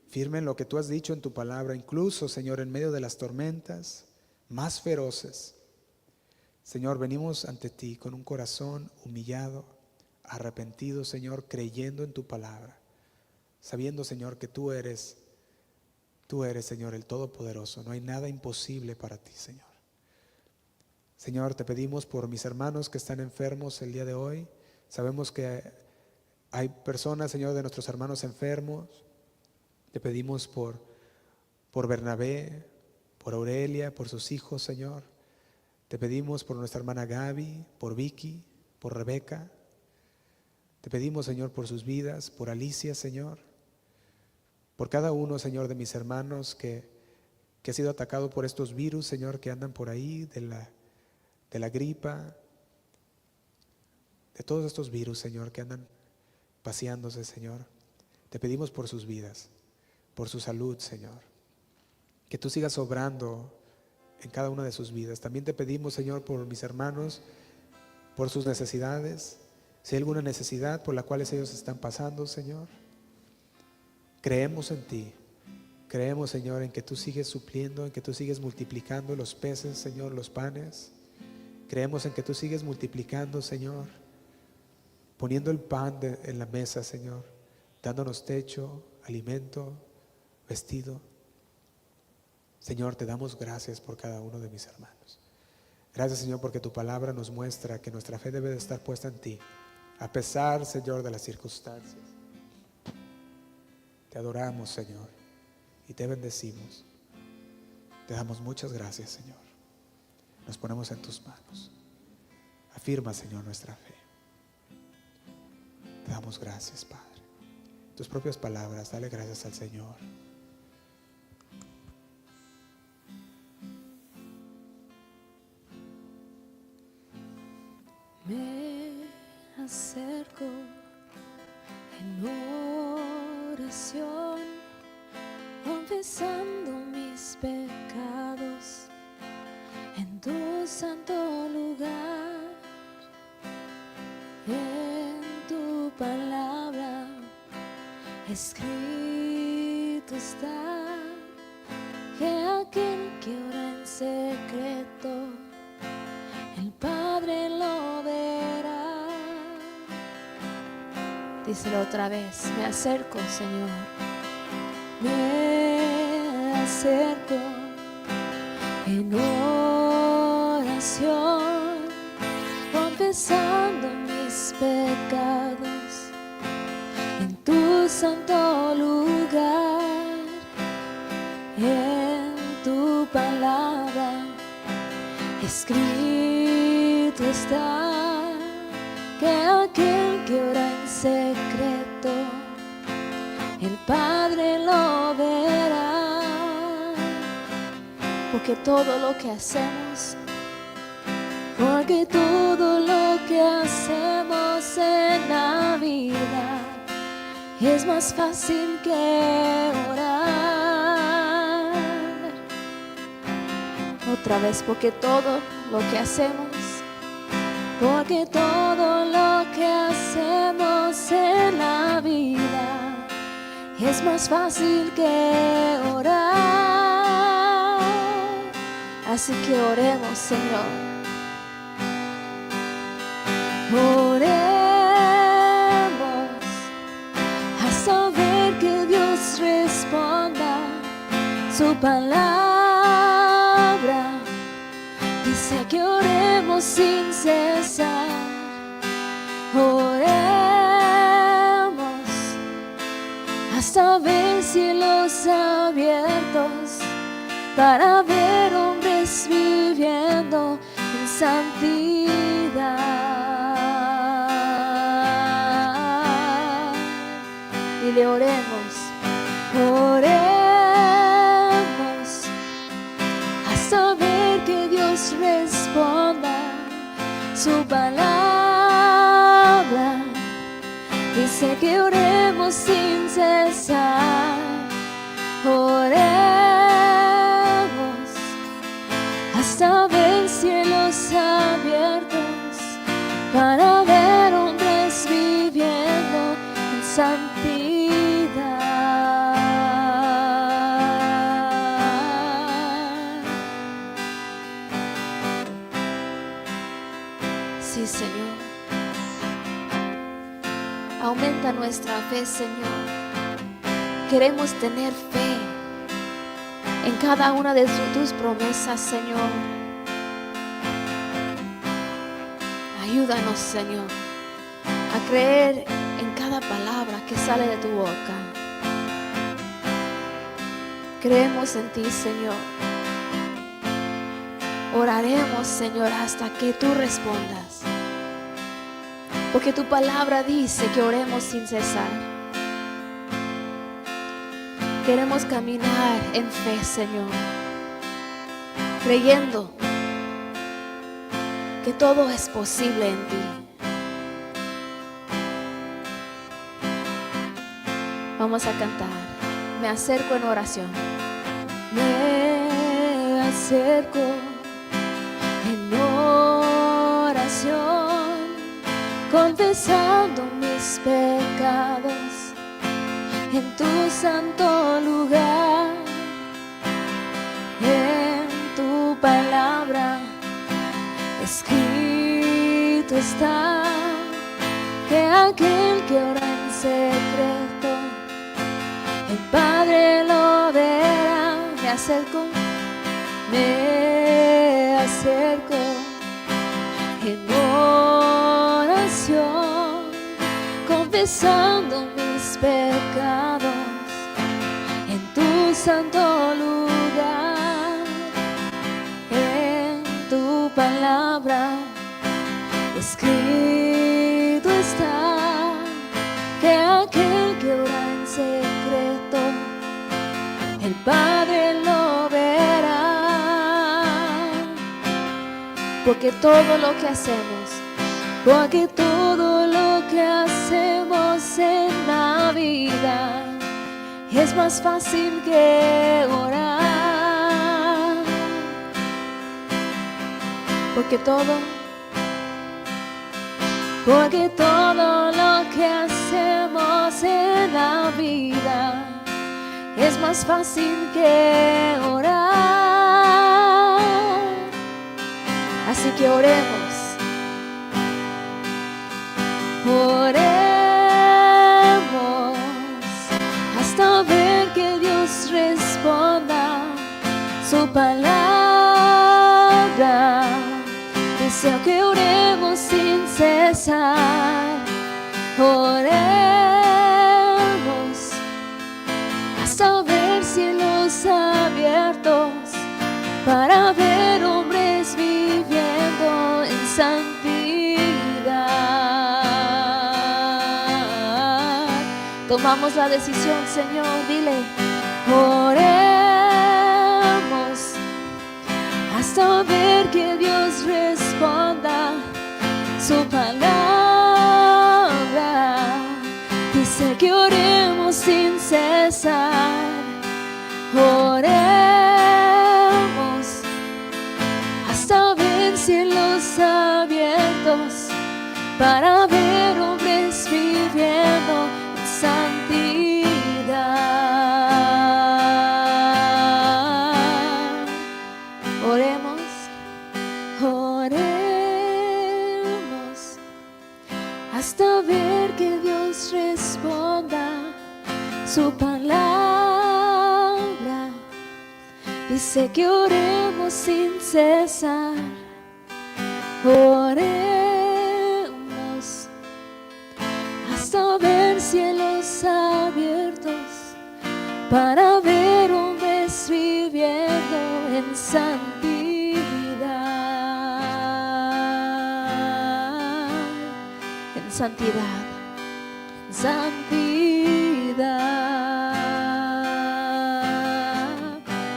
Firme en lo que tú has dicho en tu palabra, incluso, Señor, en medio de las tormentas más feroces. Señor, venimos ante ti con un corazón humillado, arrepentido, Señor, creyendo en tu palabra, sabiendo, Señor, que tú eres, Señor, el Todopoderoso. No hay nada imposible para ti, Señor. Señor, te pedimos por mis hermanos que están enfermos el día de hoy. Sabemos que hay personas, Señor, de nuestros hermanos enfermos. Te pedimos por Bernabé, por Aurelia, por sus hijos, Señor. Te pedimos por nuestra hermana Gaby, por Vicky, por Rebeca. Te pedimos, Señor, por sus vidas, por Alicia, Señor. Por cada uno, Señor, de mis hermanos que ha sido atacado por estos virus, Señor, que andan por ahí, de la gripa, de todos estos virus, Señor, que andan paseándose, Señor. Te pedimos por sus vidas, por su salud, Señor. Que tú sigas obrando en cada una de sus vidas. También te pedimos, Señor, por mis hermanos, por sus necesidades. Si hay alguna necesidad por la cual ellos están pasando, Señor, creemos en ti. Creemos, Señor, en que tú sigues supliendo, en que tú sigues multiplicando los peces, Señor, los panes. Creemos en que tú sigues multiplicando, Señor, poniendo el pan en la mesa, Señor, dándonos techo, alimento, vestido. Señor, te damos gracias por cada uno de mis hermanos. Gracias, Señor, porque tu palabra nos muestra que nuestra fe debe de estar puesta en ti, a pesar, Señor, de las circunstancias. Te adoramos, Señor, y te bendecimos. Te damos muchas gracias, Señor. Nos ponemos en tus manos. Afirma, Señor, nuestra fe. Te damos gracias, Padre. Tus propias palabras, dale gracias al Señor. Me acerco en oración, confesando mis pecados en tu santo lugar. En tu palabra escrito está que aquel que ora en secreto, el Padre lo verá. Díselo otra vez. Me acerco, Señor. Me acerco en oración, confesando mis pecados en tu santo lugar. En tu palabra escrito está que aquel que ora en secreto, el Padre lo verá. Porque todo lo que hacemos en la vida es más fácil que orar. Otra vez, porque todo lo que hacemos en la vida es más fácil que orar. Así que oremos, Señor. Oremos hasta ver que Dios responda. Su palabra dice que oremos sin cesar. Oremos hasta ver cielos abiertos para ver hombres viviendo en santidad. Dile, oremos hasta ver que Dios responda. Su palabra dice que oremos sin cesar. Oremos hasta ver cielos abiertos para ver hombres viviendo en santidad. Sí, Señor. Aumenta nuestra fe, Señor. Queremos tener fe en cada una de tus promesas, Señor. Ayúdanos, Señor, a creer en cada palabra que sale de tu boca. Creemos en ti, Señor. Oraremos, Señor, hasta que tú respondas. Porque tu palabra dice que oremos sin cesar. Queremos caminar en fe, Señor, creyendo que todo es posible en ti. Vamos a cantar. Me acerco en oración. Me acerco en oración, confesando mis pecados en tu santo lugar. En tu palabra escrito está que aquel que ora en secreto, el Padre lo verá. Me acerco en oración, confesando mis pecados en tu santo lugar, en tu palabra escrito está que aquel que ora en secreto, el Padre lo verá. Porque todo lo que hacemos en la vida es más fácil que orar. Porque todo lo que hacemos en la vida es más fácil que orar. Así que oremos hasta ver que Dios responda. Su palabra desea que oremos sin cesar. Oremos hasta ver cielos abiertos para ver hombres viviendo en santidad. Tomamos la decisión, Señor, dile, oremos hasta ver que Dios responda. Su palabra dice que oremos sin cesar. Oremos hasta ver cielos abiertos para ver hombres viviendo en santidad. Oremos hasta ver que Dios responda. Su palabra dice que oremos sin cesar. Oremos hasta ver cielos abiertos para ver hombres viviendo en santidad. En santidad. En santidad.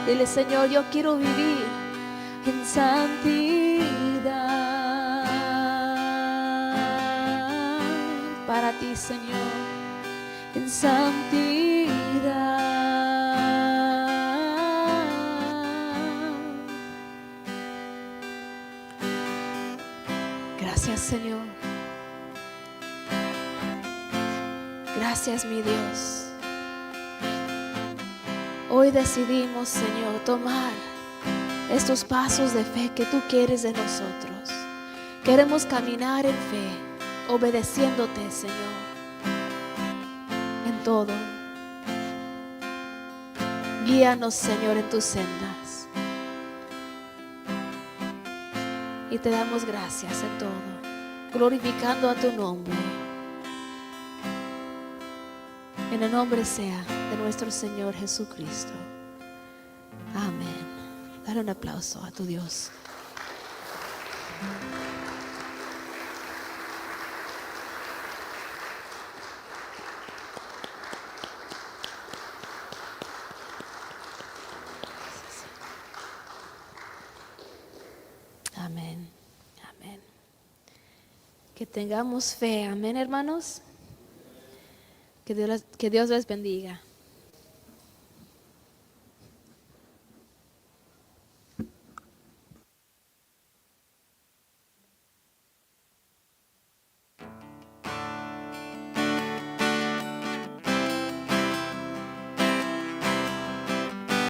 Dile, Señor, yo quiero vivir en santidad para ti, Señor, en santidad. Gracias, Señor. Gracias, mi Dios. Hoy decidimos, Señor, tomar estos pasos de fe que tú quieres de nosotros. Queremos caminar en fe, obedeciéndote, Señor, en todo. Guíanos, Señor, en tus sendas. Y te damos gracias en todo, glorificando a tu nombre. En el nombre sea de nuestro Señor Jesucristo. Amén. Dale un aplauso a tu Dios. Amén. Amén. Que tengamos fe. Amén, hermanos. Que Dios les bendiga.